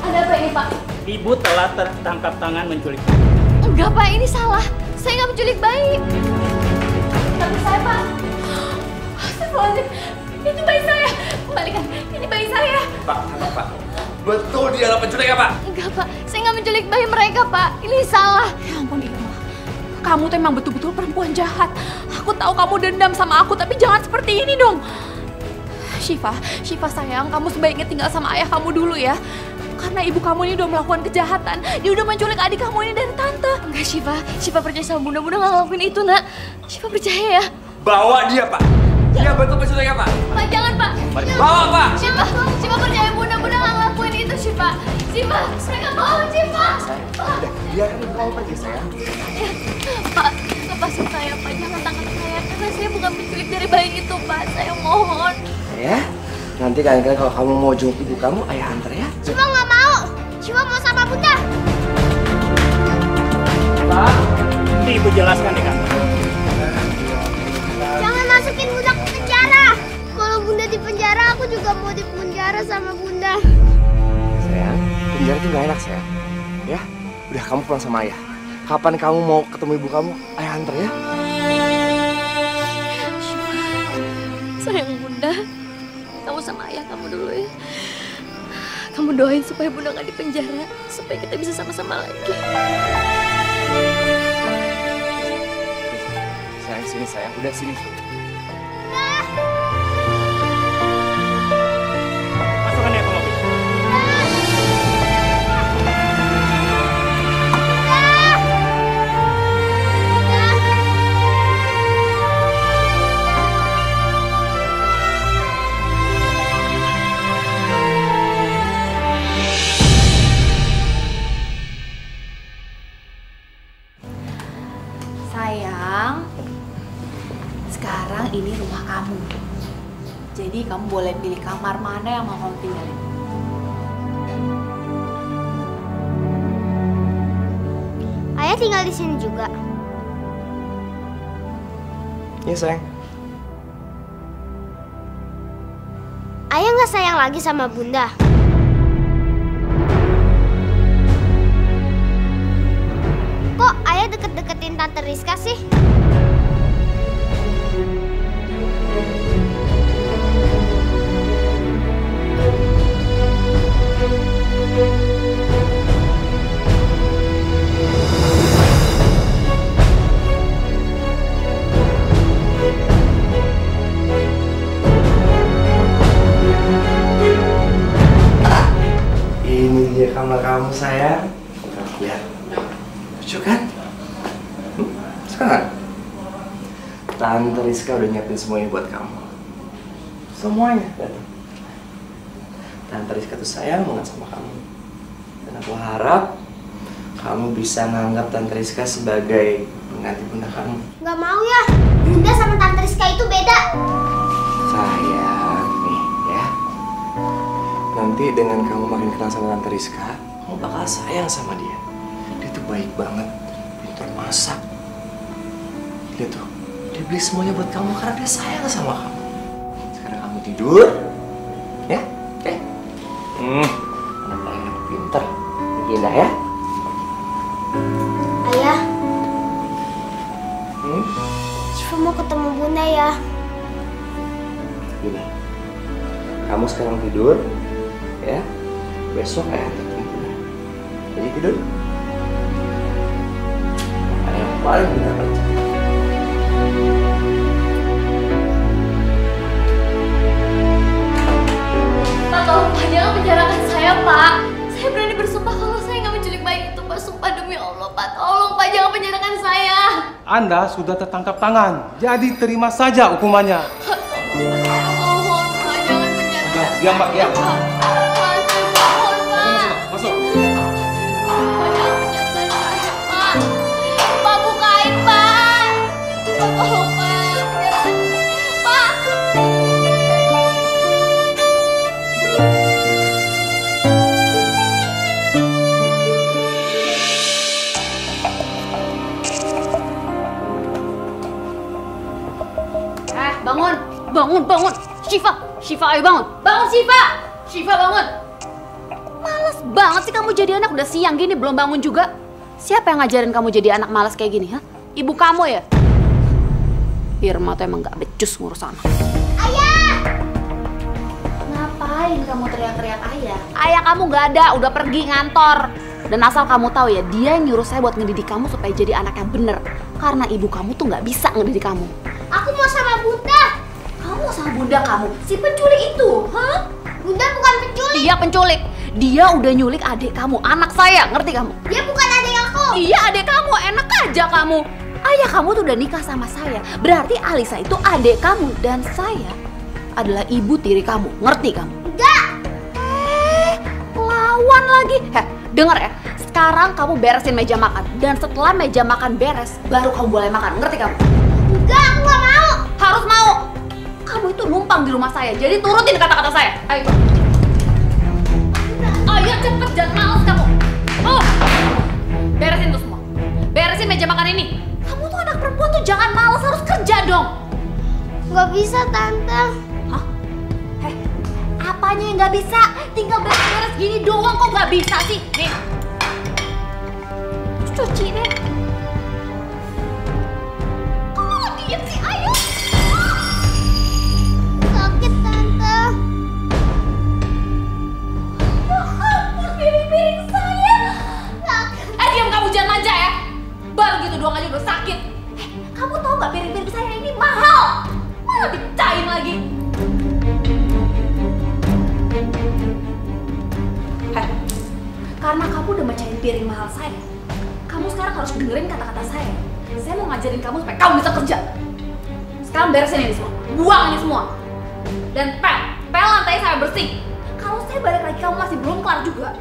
Ada apa ini Pak? Ibu telah tertangkap tangan menculik. Enggak Pak, ini salah. Saya nggak menculik bayi. Tapi saya Pak. Astagfirullahaladzim. Itu bayi saya. Kembalikan. Ini bayi saya. Pak, Pak. Betul dia adalah penculik ya Pak? Enggak Pak, saya nggak menculik bayi mereka Pak. Ini salah. Ya ampun Irma, kamu tuh emang betul-betul perempuan jahat. Aku tahu kamu dendam sama aku, tapi jangan seperti ini dong. Syifa sayang, kamu sebaiknya tinggal sama ayah kamu dulu ya. Karena ibu kamu ini udah melakukan kejahatan. Dia udah menculik adik kamu ini dari tante. Enggak Syifa percaya sama Bunda. Bunda nggak ngelakuin itu nak. Syifa percaya ya. Bawa dia Pak. Dia betul penculiknya Pak. Pak jangan Pak. Bawa Pak. Syifa percaya Bunda nggak ngelakuin itu Syifa. Mereka bohong Syifa. Udah, biarkan kamu pergi sayang. Pak, lepasin saya Pak. Jangan tangkap saya. Karena saya bukan penculik dari bayi itu Pak. Saya mohon. Ya, nanti kalian kalau kamu mau jemput ibu kamu, ayah antar ya. Syifa nggak mau. Syifa mau sama Bunda. Pak, nanti ibu jelaskan di kantor. Jangan masukin Bunda ke penjara. Kalau Bunda di penjara, aku juga mau di penjara sama Bunda. Sayang, penjara itu gak enak sayang. Ya, udah kamu pulang sama ayah. Kapan kamu mau ketemu ibu kamu, ayah antar ya. Sayang Bunda, kamu sama ayah kamu dulu ya. Kamu doain supaya Bunda nggak di penjara, supaya kita bisa sama-sama lagi. Sayang, sini sayang, udah sini. Masukkan dia ke mobil. Sayang, sekarang ini rumah kamu. Jadi kamu boleh pilih kamar mana yang mau kamu tinggalin. Ayah tinggal di sini juga. Iya sayang. Ayah nggak sayang lagi sama Bunda. Kok ayah deket-deketin Tante Rizka sih? Ini dia kamar kamu sayang. Lihat, lucu kan? Sekarang Tante Rizka udah nyiapin semuanya buat kamu. Semuanya. Tante Rizka tuh sayang banget sama kamu. Dan aku harap kamu bisa nganggap Tante Rizka sebagai pengganti bunda kamu. Nggak mau ya. Bunda sama Tante Rizka itu beda. Sayang, nih ya. Nanti dengan kamu makin kenal sama Tante Rizka, kamu bakal sayang sama dia. Dia tuh baik banget, pintar masak. Dia tuh, dia beli semuanya buat kamu karena dia sayang sama kamu. Sekarang kamu tidur, ya? Anak yang pintar, indah ya? Ayah, Syifa mau ketemu Bunda ya. Gini, kamu sekarang tidur, ya? Besok ayah ketemu Bunda. Jadi tidur. Ayah yang paling pintar kerja. Pak, tolong Pak, jangan penjarakan saya Pak. Saya berani bersumpah kalau saya nggak menculik bayi itu Pak. Sumpah demi Allah Pak, tolong Pak, jangan penjarakan saya. Anda sudah tertangkap tangan, jadi terima saja hukumannya. Saya mohon Pak, jangan penjarakan Diam, Pak, diam. Pak, saya mohon Pak. Masuk. Pak, jangan penjarakan saya Pak. Pak, bukain Pak. Pak, tolong Pak. Pak. bangun, bangun. Syifa, ayo bangun. Bangun, Syifa. Syifa, bangun. Males banget sih kamu jadi anak. Udah siang gini belum bangun juga. Siapa yang ngajarin kamu jadi anak malas kayak gini, ha? Ibu kamu ya? Irma tuh emang gak becus ngurus anak. Ayah! Ngapain kamu teriak-teriak ayah? Ayah kamu gak ada, udah pergi ngantor. Dan asal kamu tahu ya, dia yang nyuruh saya buat ngedidik kamu supaya jadi anak yang bener. Karena ibu kamu tuh gak bisa ngedidik kamu. Aku mau sama Bunda. Kamu mau sama bunda kamu? Si penculik itu, ha? Bunda bukan penculik. Dia penculik. Dia udah nyulik adik kamu, anak saya, ngerti kamu? Dia bukan adik aku. Iya adik kamu, enak aja kamu. Ayah kamu tuh udah nikah sama saya. Berarti Alisa itu adik kamu dan saya adalah ibu tiri kamu, ngerti kamu? Enggak. Lawan lagi. Dengar ya. Sekarang kamu beresin meja makan dan setelah meja makan beres, baru kamu boleh makan, ngerti kamu? Enggak, aku gak mau. Harus mau. Kamu itu numpang di rumah saya, jadi turutin kata-kata saya. Ayo. Ayo cepet, jangan males kamu. Oh, beresin tuh semua. Beresin meja makan ini. Kamu tuh anak perempuan tuh jangan males, harus kerja dong. Gak bisa, Tante. Hah? Apanya yang gak bisa? Tinggal beres-beres gini doang kok gak bisa sih? Nih. Cuci deh. Oh, diem sih, ayo. Sakit, Tante. Piring-piring saya. Diam kamu, jangan manja ya. Baru gitu doang aja udah sakit. Kamu tahu nggak piring-piring saya ini mahal? Malah dipecahin lagi. Karena kamu udah mecahin piring mahal saya, kamu sekarang harus dengerin kata-kata saya. Saya mau ngajarin kamu supaya kamu bisa kerja. Sekarang beresin ini semua, buang ini semua. Dan pel lantai saya bersih. Kalau saya balik lagi kamu masih belum kelar juga.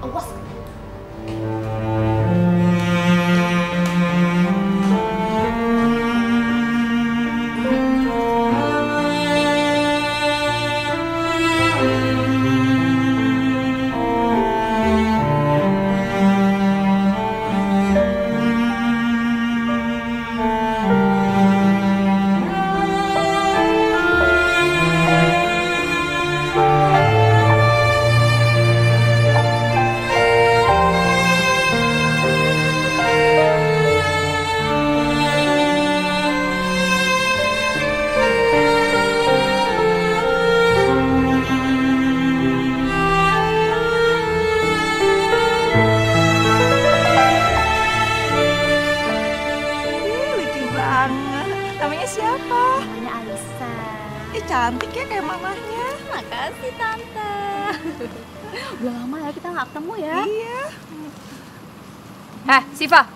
Awas. Cantik ya kayak mamahnya. Makasih Tante. Udah lama ya kita nggak ketemu ya. Iya. Syifa.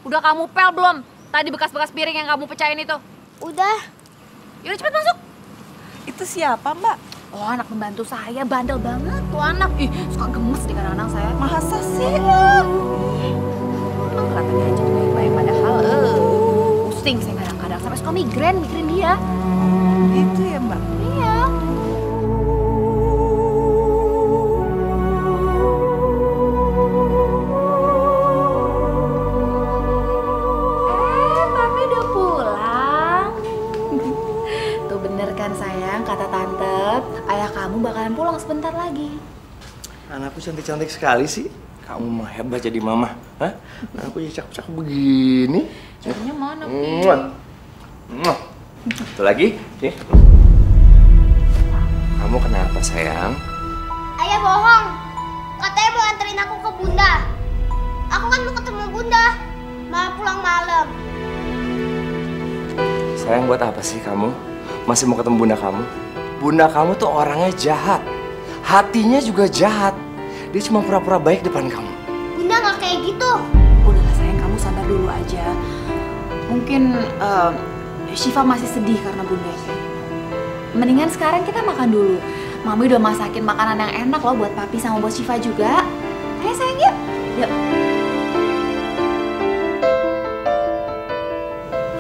Udah kamu pel belum? Tadi bekas-bekas piring yang kamu pecahin itu. Udah. Yaudah cepet masuk. Itu siapa, Mbak? Oh, anak pembantu saya, bandel banget tuh anak. Ih, suka gemes di kadang-kadang saya. Masa sih? Emang kelihatannya aja tuh baik-baik padahal pusing saya kadang-kadang sampai suka migrain mikirin dia. Itu ya, Mbak? Iya. Papi udah pulang. Tuh bener kan sayang, kata Tante, ayah kamu bakalan pulang sebentar lagi. Anakku cantik-cantik sekali sih. Kamu mah hebat jadi mama. Hah? Anakku jadi cakep-cakep begini. Caranya mana, Tuh lagi, nih. Kamu kenapa sayang? Ayah bohong. Katanya mau anterin aku ke Bunda. Aku kan mau ketemu Bunda. Malah pulang malam. Sayang, buat apa sih kamu masih mau ketemu bunda kamu? Bunda kamu tuh orangnya jahat. Hatinya juga jahat. Dia cuma pura-pura baik depan kamu. Bunda gak kayak gitu. Udahlah sayang, kamu sabar dulu aja. Mungkin Syifa masih sedih karena bundanya. Mendingan sekarang kita makan dulu. Mami udah masakin makanan yang enak loh buat papi sama buat Syifa juga. Ayo sayang, yuk. Yuk.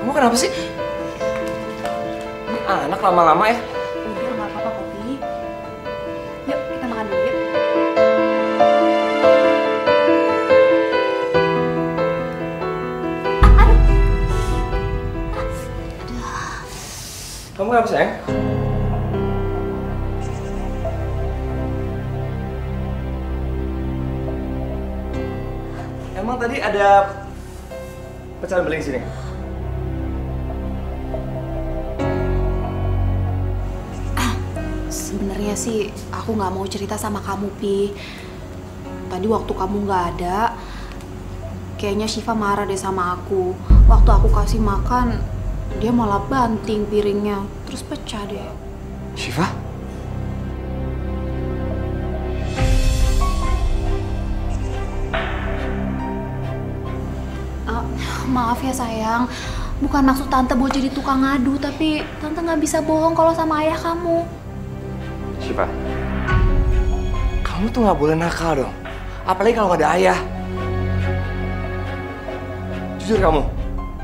Kamu kenapa sih? Ini anak lama-lama ya? Udah gak apa-apa Popi. Yuk kita makan dulu yuk. kenapa sayang? Emang tadi ada pecahan beling sini? Sebenarnya sih aku nggak mau cerita sama kamu, Pi. Tadi waktu kamu nggak ada, kayaknya Syifa marah deh sama aku. Waktu aku kasih makan, dia malah banting piringnya, terus pecah deh. Syifa? Maaf ya sayang, bukan maksud tante buat jadi tukang ngadu, tapi tante nggak bisa bohong kalau sama ayah kamu. Syifa, kamu tuh nggak boleh nakal dong. Apalagi kalau nggak ada ayah. Jujur kamu,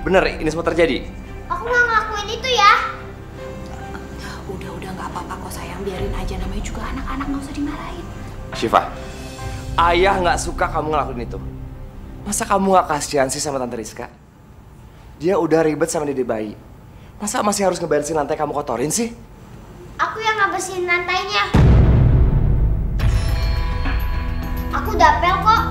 bener ini semua terjadi? Aku nggak ngelakuin itu ya. Udah nggak apa-apa kok sayang, biarin aja, namanya juga anak-anak, nggak usah dimarahin. Syifa, ayah nggak suka kamu ngelakuin itu. Masa kamu nggak kasihan sih sama Tante Rizka? Dia udah ribet sama Dede bayi. Masa masih harus ngeberesin lantai kamu kotorin sih? Aku yang ngabersihin lantainya. Aku dapel kok.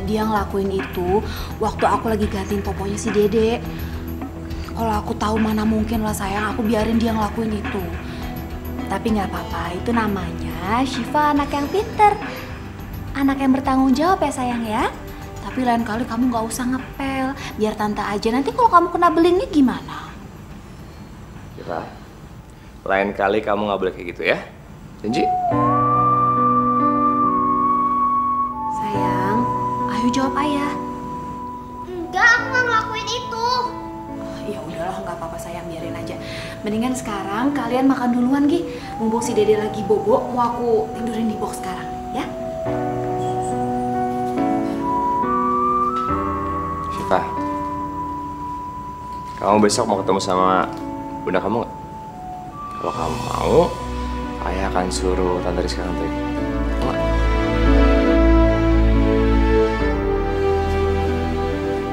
Dia ngelakuin itu waktu aku lagi gantiin poponya si Dede. Kalau aku tahu mana mungkin lah sayang, aku biarin dia ngelakuin itu. Tapi nggak apa-apa, itu namanya Syifa anak yang pinter. Anak yang bertanggung jawab ya sayang ya. Tapi lain kali kamu nggak usah ngepel, biar tante aja. Nanti kalau kamu kena belingnya gimana? Syifa, lain kali kamu nggak boleh kayak gitu ya. Janji? Sayang, ayo jawab ayah. Enggak, aku nggak ngelakuin itu. Ya udahlah, nggak apa-apa sayang, biarin aja. Mendingan sekarang kalian makan duluan Gi. Mumpung si Dede lagi bobo, mau aku tidurin di box sekarang, ya? Syifa, kamu besok mau ketemu sama bunda kamu nggak? Kalau kamu mau, ayah akan suruh Tante Rizka nganterin. Mau nggak?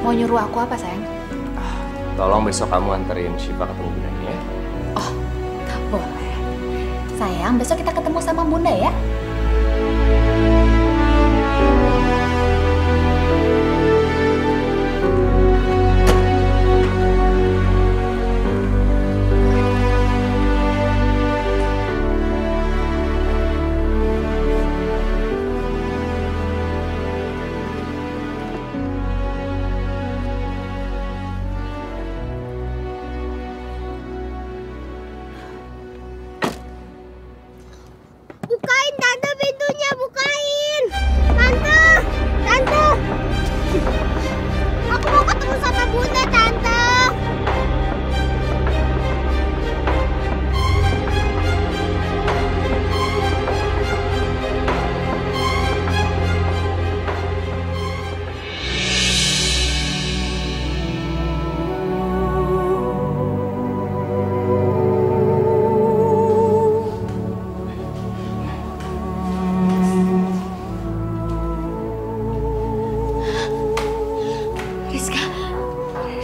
Mau nyuruh aku apa sayang? Tolong besok kamu anterin Syifa ketemu bundanya ya. Oh, gak boleh. Sayang, besok kita ketemu sama bunda ya. Bukain tante pintunya, bukain. Tante, tante. Aku mau ketemu sama bunda tante.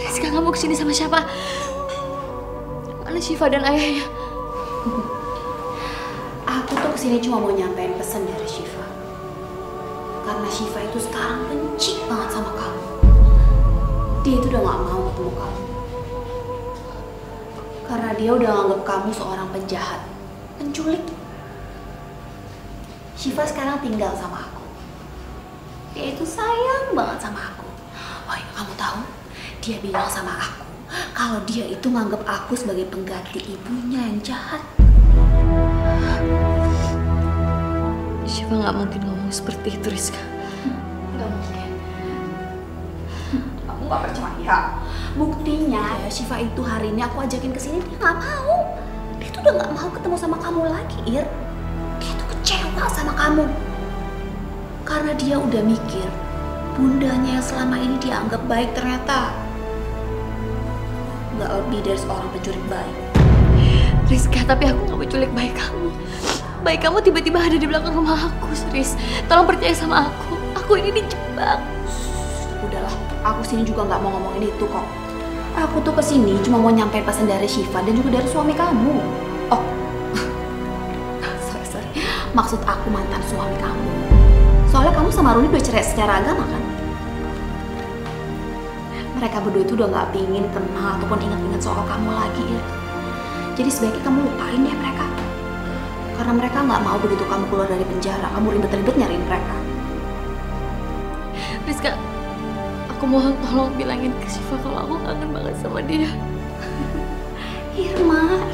Rizka, kamu kesini sama siapa? Mana Syifa dan ayahnya? Aku tuh kesini cuma mau nyampein pesan dari Syifa. Karena Syifa itu sekarang benci banget sama kamu. Dia itu udah gak mau ketemu kamu. Karena dia udah nganggap kamu seorang penjahat, penculik. Syifa sekarang tinggal sama aku. Dia itu sayang banget sama aku. Oh iya, kamu tahu? Dia bilang sama aku kalau dia itu nganggap aku sebagai pengganti ibunya yang jahat. Syifa nggak mungkin ngomong seperti itu, Rizka. Nggak mungkin. Kamu nggak percaya? Buktinya ya, Syifa itu hari ini aku ajakin ke sini dia nggak mau. Dia tuh udah nggak mau ketemu sama kamu lagi, Ir. Dia tuh kecewa sama kamu. Karena dia udah mikir bundanya yang selama ini dia anggap baik ternyata nggak lebih dari seorang penculik bayi. Rizka, tapi aku nggak menculik bayi kamu. Bayi kamu tiba-tiba ada di belakang rumah aku, Riz. Tolong percaya sama aku. Aku ini dijebak. Udahlah, aku sini juga nggak mau ngomongin itu kok. Aku tuh kesini cuma mau nyampein pesan dari Syifa dan juga dari suami kamu. Oh, sorry. Maksud aku mantan suami kamu. Soalnya kamu sama Rudi udah cerai secara agama kan? Mereka berdua itu udah gak pingin kenal ataupun ingat-ingat soal kamu lagi, Ir. Jadi sebaiknya kamu lupain deh mereka. Karena mereka gak mau begitu kamu keluar dari penjara, kamu ribet-ribet nyariin mereka. Rizka, aku mohon tolong bilangin ke Syifa kalau aku kangen banget sama dia. Irma,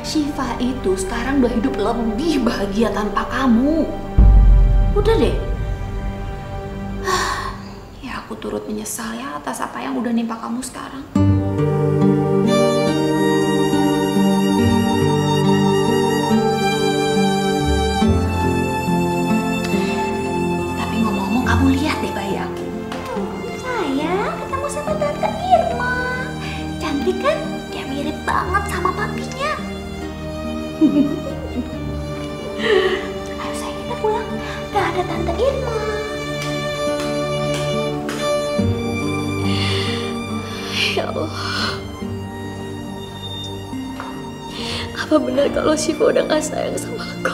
Syifa itu sekarang udah hidup lebih bahagia tanpa kamu. Udah deh. Ya aku turut menyesal ya atas apa yang udah nimpa kamu sekarang. Tapi ngomong-ngomong, kamu lihat deh bayi aku. Sayang, ketemu sama Tante Irma. Cantik kan? Dia mirip banget sama papinya. Ayo sayang, kita pulang. Gak ada Tante Irma. Ya Allah. Apa benar kalau Syifa udah gak sayang sama aku?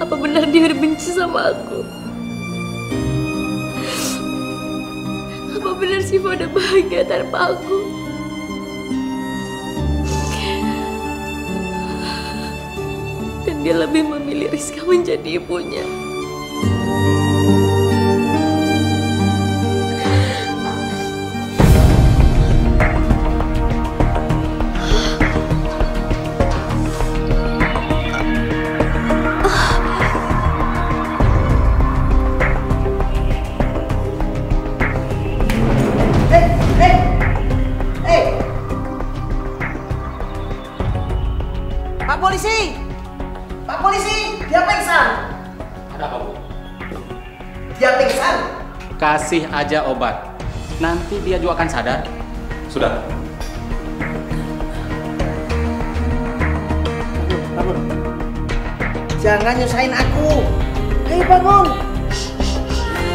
Apa benar dia benci sama aku? Apa benar Syifa udah bahagia tanpa aku? Dan dia lebih memilih Rizka menjadi ibunya. Pak polisi, dia pingsan. Ada apa, Bu? Dia pingsan. Kasih aja obat. Nanti dia juga akan sadar. Sudah. Bangun. Jangan nyusahin aku. Ayo bangun.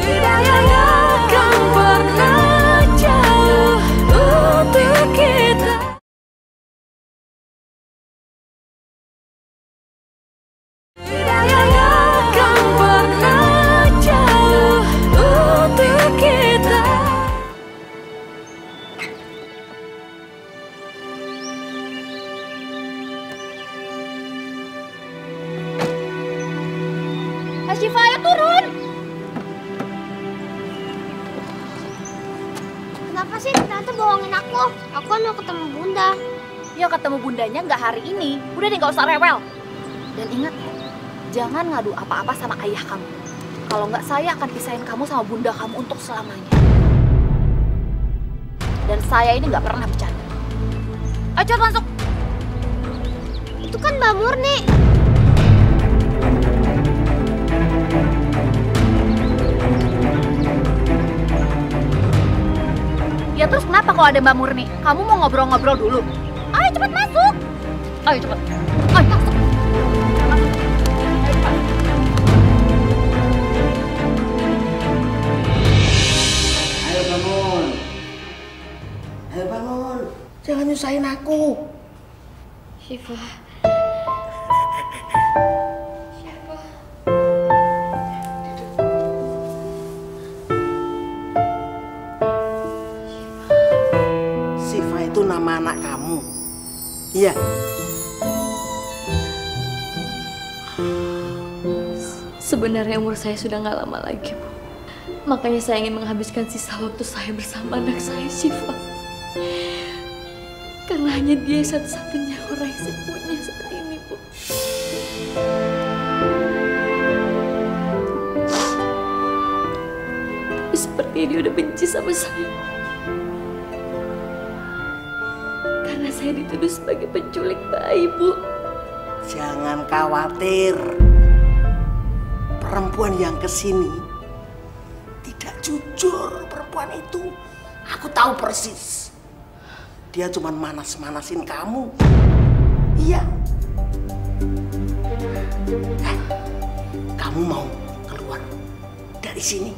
Tidak akan pernah jauh untuk kita. Syifa, ayo turun. Kenapa sih Tante bohongin aku? Aku kan mau ketemu Bunda. Ya ketemu bundanya nggak hari ini. Udah deh nggak usah rewel. Dan ingat ya, jangan ngadu apa-apa sama ayah kamu. Kalau nggak saya akan pisahin kamu sama bunda kamu untuk selamanya. Dan saya ini nggak pernah bercanda. Ayo cepet masuk. Itu kan Mbak Murni. Ya terus kenapa kalau ada Mbak Murni? Kamu mau ngobrol-ngobrol dulu? Ayo cepet masuk. Ayo cepet. Ayo masuk. Ayo bangun. Ayo bangun. Jangan nyusahin aku. Syifa. Syifa itu nama anak kamu. Iya. Sebenarnya umur saya sudah nggak lama lagi, Bu. Makanya saya ingin menghabiskan sisa waktu saya bersama anak saya, Syifa. Karena hanya dia satu-satunya orang yang saya punya saat ini, Bu. Tapi sepertinya dia udah benci sama saya. Karena saya dituduh sebagai penculik bayi, Bu. Jangan khawatir. Perempuan yang kesini tidak jujur, perempuan itu. Aku tahu persis. Dia cuma manas-manasin kamu. Iya. Kamu mau keluar dari sini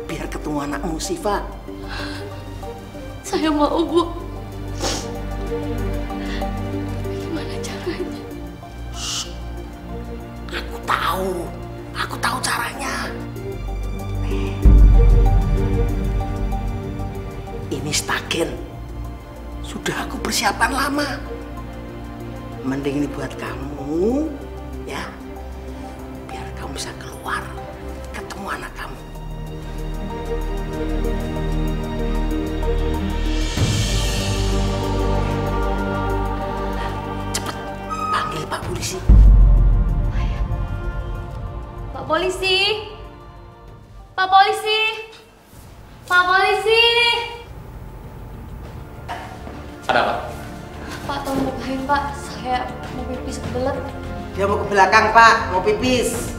biar ketemu anakmu, Syifa. Saya mau, Bu. Gimana caranya? Aku tahu caranya. Ini stagen. Sudah aku persiapan lama. Mending ini buat kamu, ya. Biar kamu bisa keluar, ketemu anak kamu. Cepet, panggil Pak Polisi. Pak Polisi! Pak Polisi! Pak Polisi! Ada apa? Pak, tolong bukain, Pak. Saya mau pipis kebelet. Dia mau ke belakang, Pak. Mau pipis.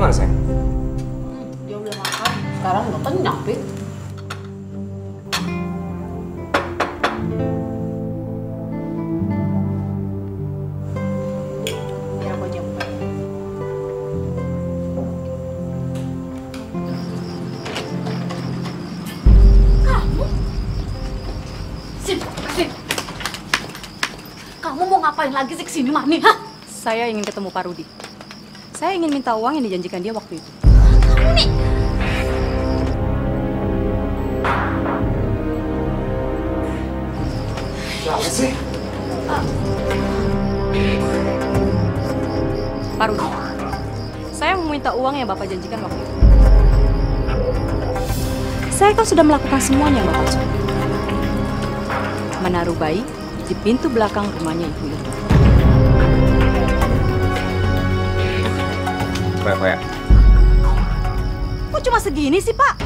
Mana sayang? Dia udah makan, sekarang udah kenyang, Pit. Biar aku aja buka. Kamu? Sin. Kamu mau ngapain lagi sih kesini, Mani? Hah? Saya ingin ketemu Pak Rudi. Saya ingin minta uang yang dijanjikan dia waktu itu. Kamu nih. Siapa sih? Pak Rudi, saya mau minta uang yang Bapak janjikan waktu itu. Saya kan sudah melakukan semuanya yang Bapak suruh. Menaruh bayi di pintu belakang rumahnya Ibu itu. Faya. Kok cuma segini sih, Pak?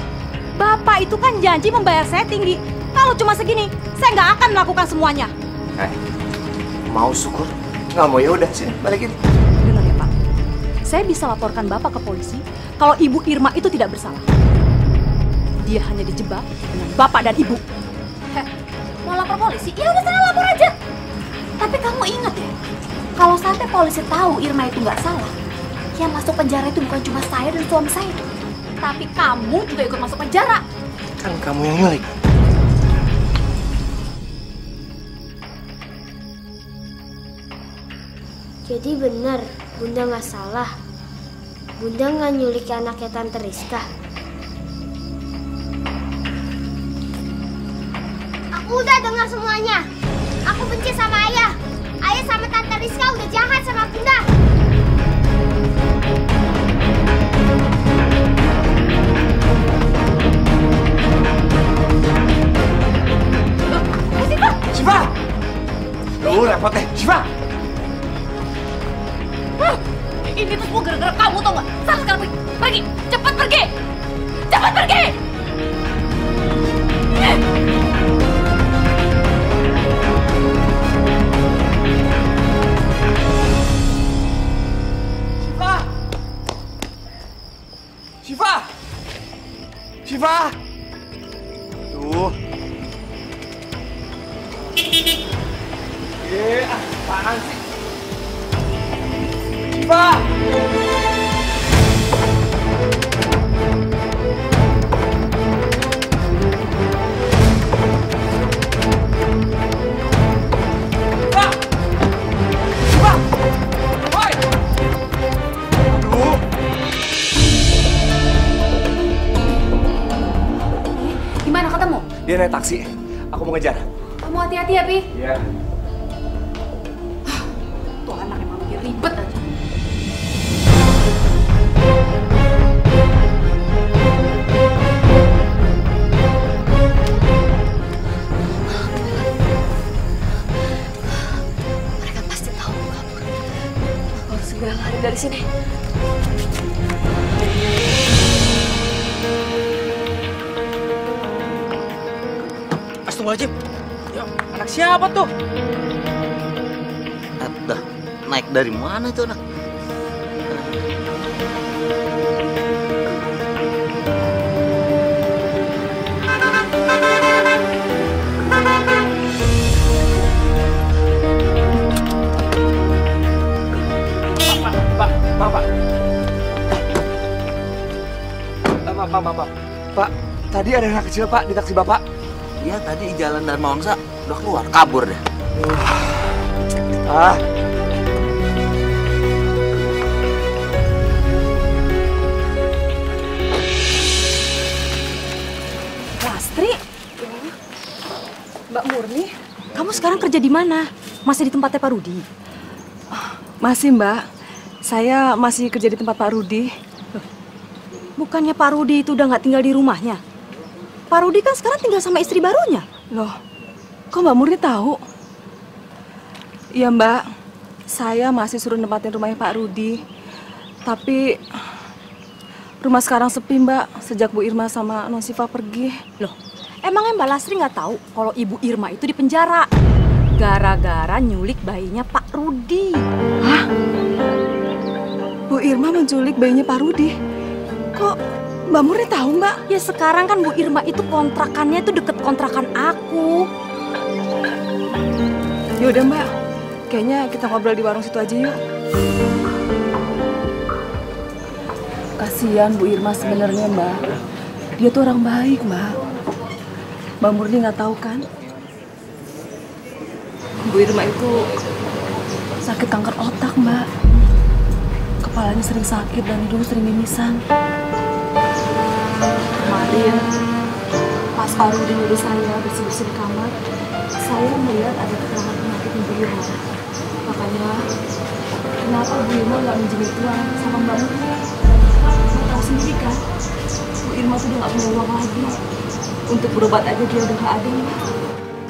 Bapak itu kan janji membayar saya tinggi. Kalau cuma segini, saya nggak akan melakukan semuanya. Mau syukur? Nggak mau, ya udah sini balikin. Dengar ya, Pak. Saya bisa laporkan Bapak ke polisi kalau Ibu Irma itu tidak bersalah. Dia hanya dijebak dengan Bapak dan Ibu. Mau lapor polisi? Ya udah sana lapor aja. Tapi kamu ingat ya, kalau sampai polisi tahu Irma itu nggak salah, yang masuk penjara itu bukan cuma saya dan suami saya, tapi kamu juga ikut masuk penjara. Kan kamu yang nyulik. Jadi benar, Bunda nggak salah. Bunda nggak nyulik anaknya Tante Rizka. Aku udah dengar semuanya. Aku benci sama Ayah. Ayah sama Tante Rizka udah jahat sama Bunda. Syifa! Duh, repot deh. Syifa! Ini tuh semua gara-gara kamu, tau nggak? Sana sekarang pergi, pergi, cepat pergi, cepat pergi. Syifa! Syifa! Duh. Apaan sih? Syifa! Gimana ketemu? Dia naik taksi. Aku mau ngejar. Kamu hati-hati ya, Pi. Iya. Tuh anak emang bikin ribet aja. Mereka pasti tahu kamu kabur. Aku harus segera lari dari sini. Astagfirullahaladzim. Ya, anak siapa tuh? Dah, naik dari mana itu anak? Pak, tadi ada anak kecil Pak di taksi Bapak. Iya, tadi di jalan Dharma Wangsa udah keluar, kabur deh. Lastri, Mbak Murni, kamu sekarang kerja di mana? Masih di tempatnya Pak Rudi? Masih Mbak, saya masih kerja di tempat Pak Rudi. Bukannya Pak Rudi itu udah nggak tinggal di rumahnya? Pak Rudi kan sekarang tinggal sama istri barunya. Loh, kok Mbak Murni tahu? Iya Mbak, saya masih suruh nempatin rumahnya Pak Rudi. Tapi rumah sekarang sepi Mbak, sejak Bu Irma sama Non Siva pergi. Loh, emangnya Mbak Lastri nggak tahu kalau Ibu Irma itu di penjara gara-gara nyulik bayinya Pak Rudi? Hah? Bu Irma menculik bayinya Pak Rudi? Kok Mbak Murni tahu Mbak? Ya sekarang kan Bu Irma itu kontrakannya itu deket kontrakan aku. Yaudah Mbak, kayaknya kita ngobrol di warung situ aja yuk. Kasihan Bu Irma sebenarnya Mbak. Dia tuh orang baik Mbak. Mbak Murni nggak tahu kan? Bu Irma itu sakit kanker otak Mbak. Kepalanya sering sakit dan dulu sering mimisan. Kemarin pas Pak Rudi nyuruh saya bersih-bersih di kamar, saya melihat ada keterangan penyakit Bu Irma. Makanya kenapa Bu Irma nggak minjemin uang sama Mbak Murni? Mbak tahu sendiri kan, Bu Irma tuh udah nggak punya uang lagi. Untuk berobat aja dia udah nggak ada Mbak.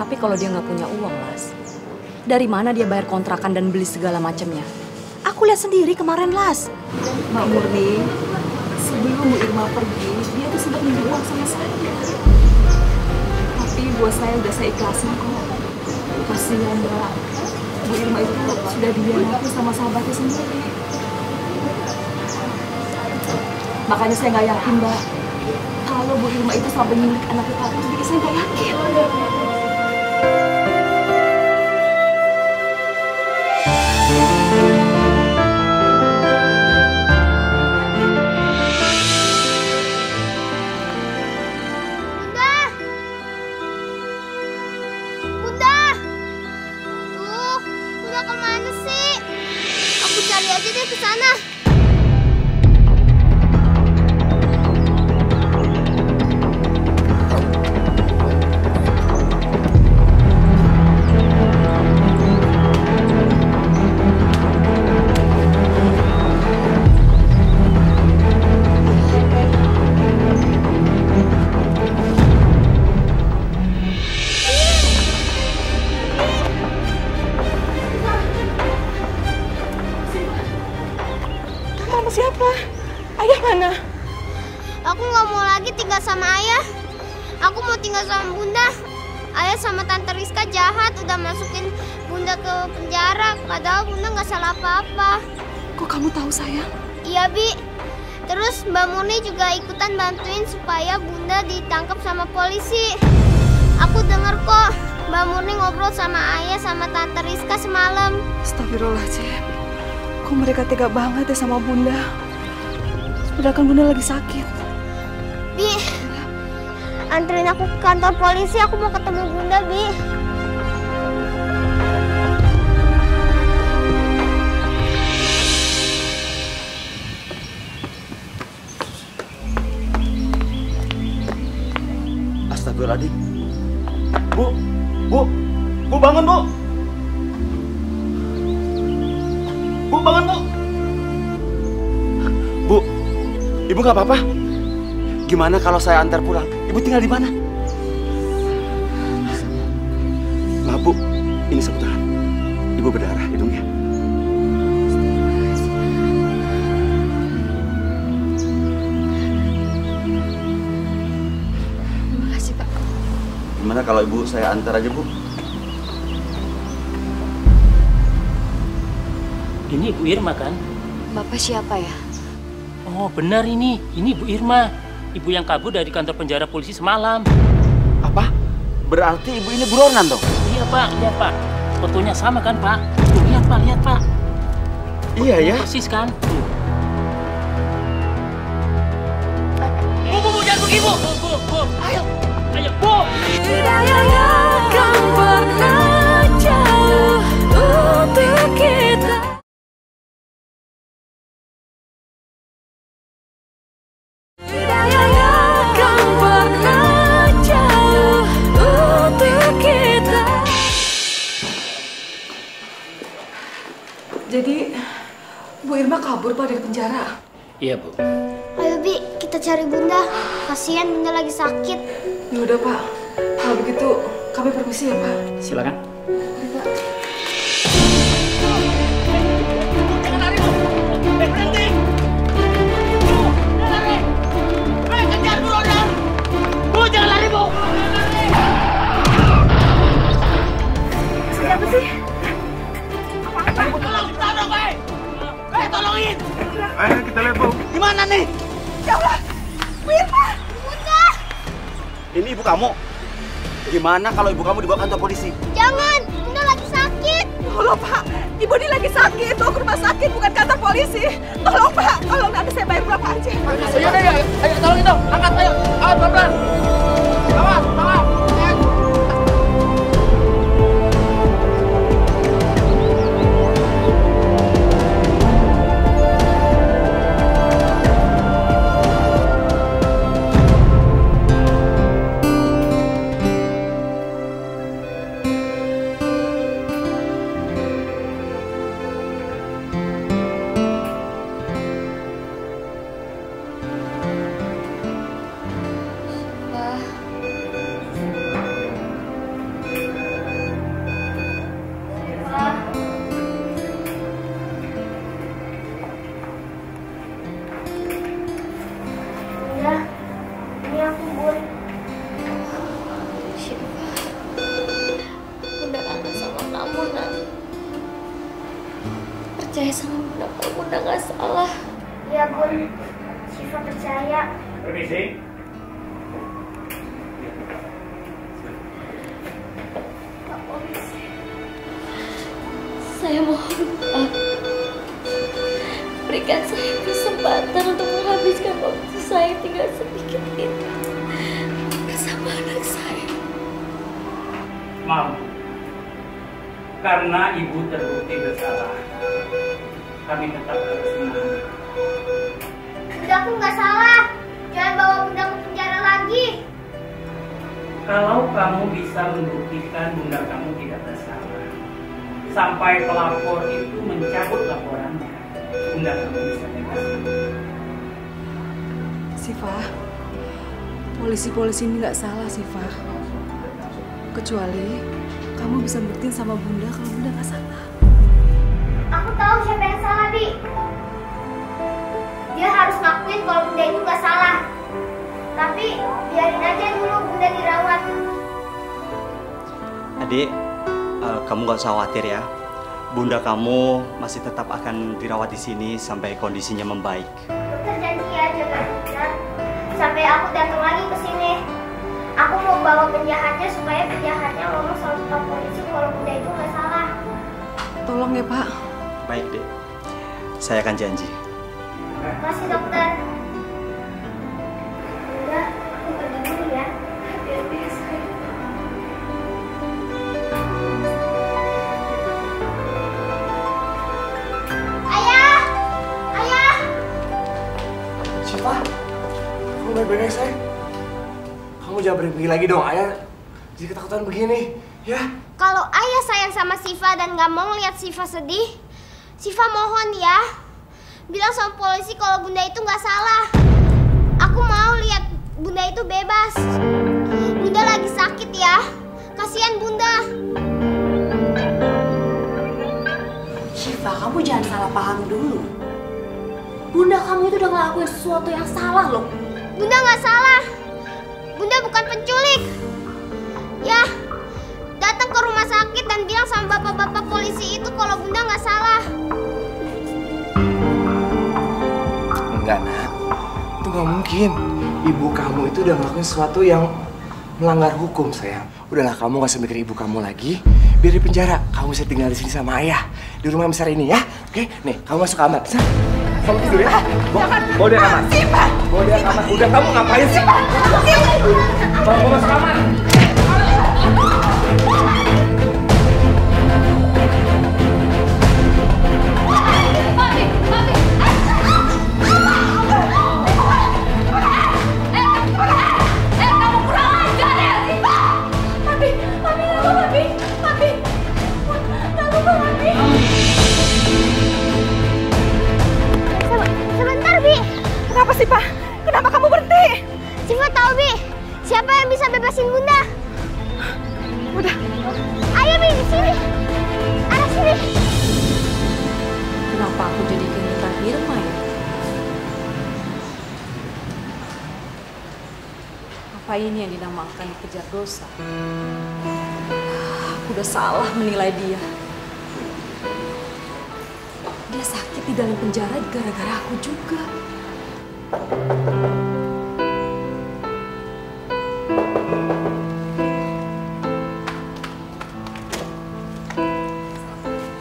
Tapi kalau dia nggak punya uang, Mas, dari mana dia bayar kontrakan dan beli segala macamnya? Aku lihat sendiri kemarin, Las. Mbak Murni, sebelum Bu Irma pergi, dia tuh sempat minta uang sama saya. Tapi buat saya udah saya ikhlasin kok. Kasihan Mbak, Bu Irma itu sudah dihianati sama sahabatnya sendiri. Makanya saya nggak yakin Mbak, kalau Bu Irma itu sampai nyulik anak kita, saya nggak yakin. Cari aja deh ke sana. Siapa? Ayah mana? Aku nggak mau lagi tinggal sama ayah. Aku mau tinggal sama bunda. Ayah sama tante Rizka jahat udah masukin bunda ke penjara. Padahal bunda nggak salah apa-apa. Kok kamu tahu sayang? Iya Bi. Terus Mbak Murni juga ikutan bantuin supaya bunda ditangkap sama polisi. Aku denger kok Mbak Murni ngobrol sama ayah sama tante Rizka semalam. Astagfirullahaladzim. Kok mereka tega banget ya sama bunda? Sedangkan bunda lagi sakit. Bi, anterin aku ke kantor polisi. Aku mau ketemu bunda, Bi. Astagfirullahaladzim. Bu bangun Bu. Bu, bangun, Bu. Bu, Ibu nggak apa-apa? Gimana kalau saya antar pulang? Ibu tinggal di mana? Maaf, Bu. Ini sapu tangan. Ibu berdarah hidungnya. Terima kasih, Pak. Gimana? Gimana kalau Ibu saya antar aja, Bu? Ini Bu Irma kan? Bapak siapa ya? Oh benar ini Bu Irma. Ibu yang kabur dari kantor penjara polisi semalam. Apa? Berarti ibu ini buronan dong? Iya Pak, lihat Pak. Fotonya sama kan Pak? Tuh, lihat Pak. Iya ya? Persis kan? Tuh. Bu, jangan pergi Bu. Bu. Ayo, Bu. Tidak akan pernah jauh untuk kita. Tidak akan pernah jauh untuk kita. Jadi, Bu Irma kabur Pak dari penjara. Iya Bu. Ayo Bi, kita cari Bunda. Kasihan Bunda lagi sakit. Ya udah Pak, kalau begitu kami permisi ya Pak. Silakan. Mari, Pak. Jangan lari Bu. Berhenti. Jangan lari. Kejar Bu Roda. Bu, jangan lari Bu. Siapa sih? Tolong, tolong, tolongin. Ayo kita lihat, Bu. Gimana nih? Ya Allah, Bu Irma. Bunda! Ini ibu kamu? Gimana kalau ibu kamu dibawa kantor polisi? Jangan! Bunda lagi sakit! Tolong Pak, Ibu ini lagi sakit. Bawa ke rumah sakit, bukan kantor polisi. Tolong Pak, tolong nanti saya bayar berapa aja. Ayo, tolong itu. Angkat, ayo. Awas, pelan-pelan. Awas. Bunda, ini aku Bun. Bunda kangen sama kamu, Nak. Percaya sama Bunda kalau Bunda nggak salah. Iya Bun, Syifa percaya. Permisi. Pak Polisi. Saya mohon, Pak. Berikan saya kesempatan untuk menghabiskan waktu saya tinggal sedikit itu bersama anak saya. Mau. Karena Ibu terbukti bersalah, kami tetap harus menahan. Bunda aku nggak salah. Jangan bawa Bunda ke penjara lagi. Kalau kamu bisa membuktikan Bunda kamu tidak bersalah, sampai pelapor itu mencabut laporannya, Bunda kamu bisa bebas. Syifa, polisi-polisi ini nggak salah Syifa. Kecuali kamu bisa buktiin sama Bunda kalau Bunda nggak salah. Aku tahu siapa yang salah, Bi. Dia harus ngakuin kalau Bunda itu nggak salah. Tapi biarin aja dulu Bunda dirawat. Adik, kamu gak usah khawatir ya. Bunda kamu masih tetap akan dirawat di sini sampai kondisinya membaik. Dokter janji ya jaga Bunda sampai aku datang lagi ke sini. Aku mau bawa penjahatnya supaya penjahatnya ngomong sama Pak polisi kalau Bunda itu nggak salah. Tolong ya Pak. Baik dek, saya akan janji. Makasih dokter. Bunda, aku pergi dulu ya. Hati-hati sayang. Ayah! Ayah! Syifa, kamu baik-baik aja, sayang? Kamu jangan pergi lagi dong, ayah jadi ketakutan begini, ya? Kalau ayah sayang sama Syifa dan nggak mau ngeliat Syifa sedih, Syifa mohon ya, bilang sama polisi kalau Bunda itu nggak salah. Aku mau lihat Bunda itu bebas. Bunda lagi sakit ya, kasihan Bunda. Syifa, kamu jangan salah paham dulu. Bunda kamu itu udah ngelakuin sesuatu yang salah loh. Bunda nggak salah. Bunda bukan penculik. Ya, datang ke rumah sakit dan bilang sama bapak-bapak polisi itu kalau Bunda nggak salah. Enggak, Nak. Itu nggak mungkin. Ibu kamu itu udah ngelakuin sesuatu yang melanggar hukum, sayang. Udahlah, kamu gak usah mikir ibu kamu lagi. Biar di penjara, kamu bisa tinggal di sini sama ayah. Di rumah besar ini ya. Oke, nih, kamu masuk kamar. Sana. Kamu tidur ya. Bawa dia kamar. Bawa dia kamar. Udah, kamu ngapain sih? Bawa masuk kamar. Sebentar, Bi. Kenapa sih, Pak? Kenapa kamu berhenti? Siva tahu, Bi. Siapa yang bisa bebasin Bunda? Udah. Ayo, Bi, di sini. Arah sini. Kenapa aku jadi keingetan Irma ya? Apa ini yang dinamakan dikejar dosa? Aku udah salah menilai dia. Dia sakit di dalam penjara gara-gara aku juga.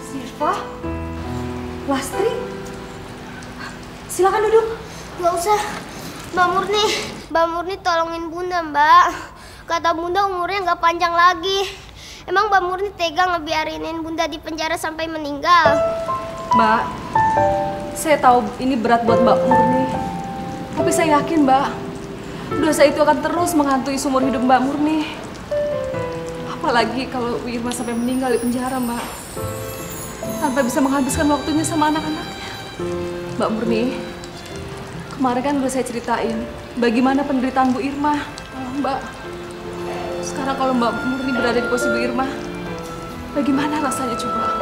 Sirva? Lastri? Silakan duduk. Gak usah. Mbak Murni tolongin Bunda, Mbak. Kata Bunda umurnya nggak panjang lagi. Emang Mbak Murni tega ngebiarinin Bunda di penjara sampai meninggal? Mbak, saya tahu ini berat buat Mbak Murni. Tapi saya yakin, Mbak, dosa itu akan terus menghantui seumur hidup Mbak Murni. Apalagi kalau Bu Irma sampai meninggal di penjara, Mbak. Tanpa bisa menghabiskan waktunya sama anak-anaknya. Mbak Murni, kemarin kan udah saya ceritain bagaimana penderitaan Bu Irma. Mbak, sekarang kalau Mbak Murni berada di posisi Bu Irma, bagaimana rasanya coba?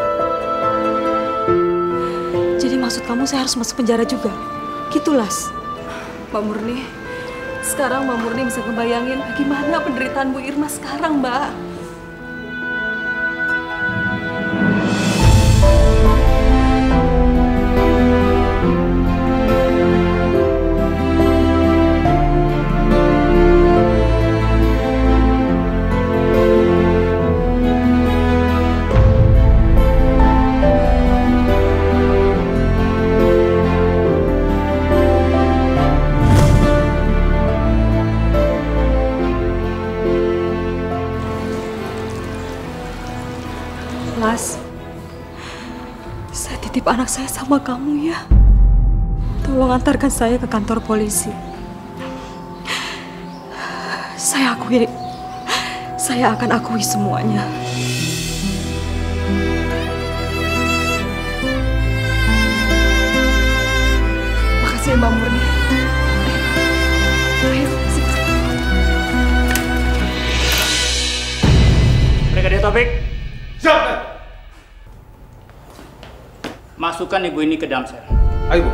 Jadi maksud kamu saya harus masuk penjara juga? Gitu, Las? Mbak Murni, sekarang Mbak Murni bisa ngebayangin bagaimana penderitaan Bu Irma sekarang, Mbak. Las, saya titip anak saya sama kamu ya. Tolong antarkan saya ke kantor polisi. Saya akan akui semuanya. Makasih Mbak Murni. Brigadir Taufik. Siap. Masukkan ibu ini ke dalam sel. Ayo, Bu.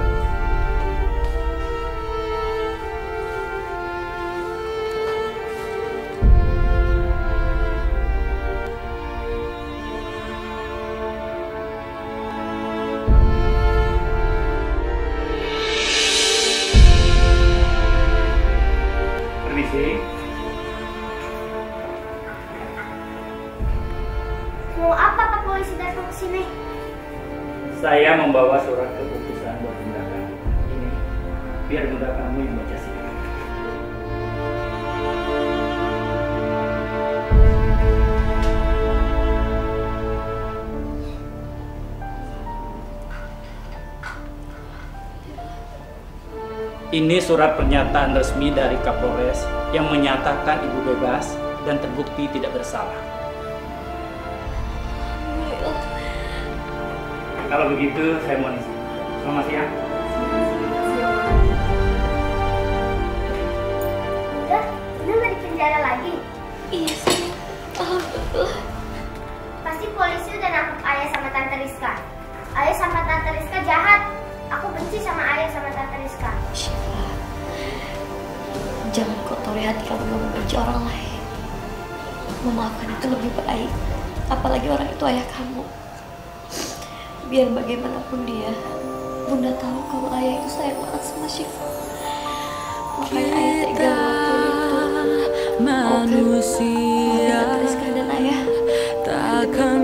Permisi. Mau apa Pak polisi datang ke sini? Saya membawa surat keputusan buat Bunda kamu. Ini biar Bunda kamu yang baca sendiri. Ini surat pernyataan resmi dari Kapolres yang menyatakan ibu bebas dan terbukti tidak bersalah. Kalau begitu, saya mohon izin. Selamat siang. Udah nggak di penjara lagi? Iya sih. Betul. Pasti polisi udah nangkep Ayah sama Tante Rizka. Ayah sama Tante Rizka jahat. Aku benci sama Ayah sama Tante Rizka. Syifa, jangan kotori hati kamu membenci orang lain. memaafkan itu lebih baik. Apalagi orang itu ayah kamu. Biar bagaimanapun dia, Bunda tahu kalau ayah itu sayang banget sama Syifa. Makanya ayah tega ngelakuin itu. Manusia Maafkan Rizka dan ayah. takkan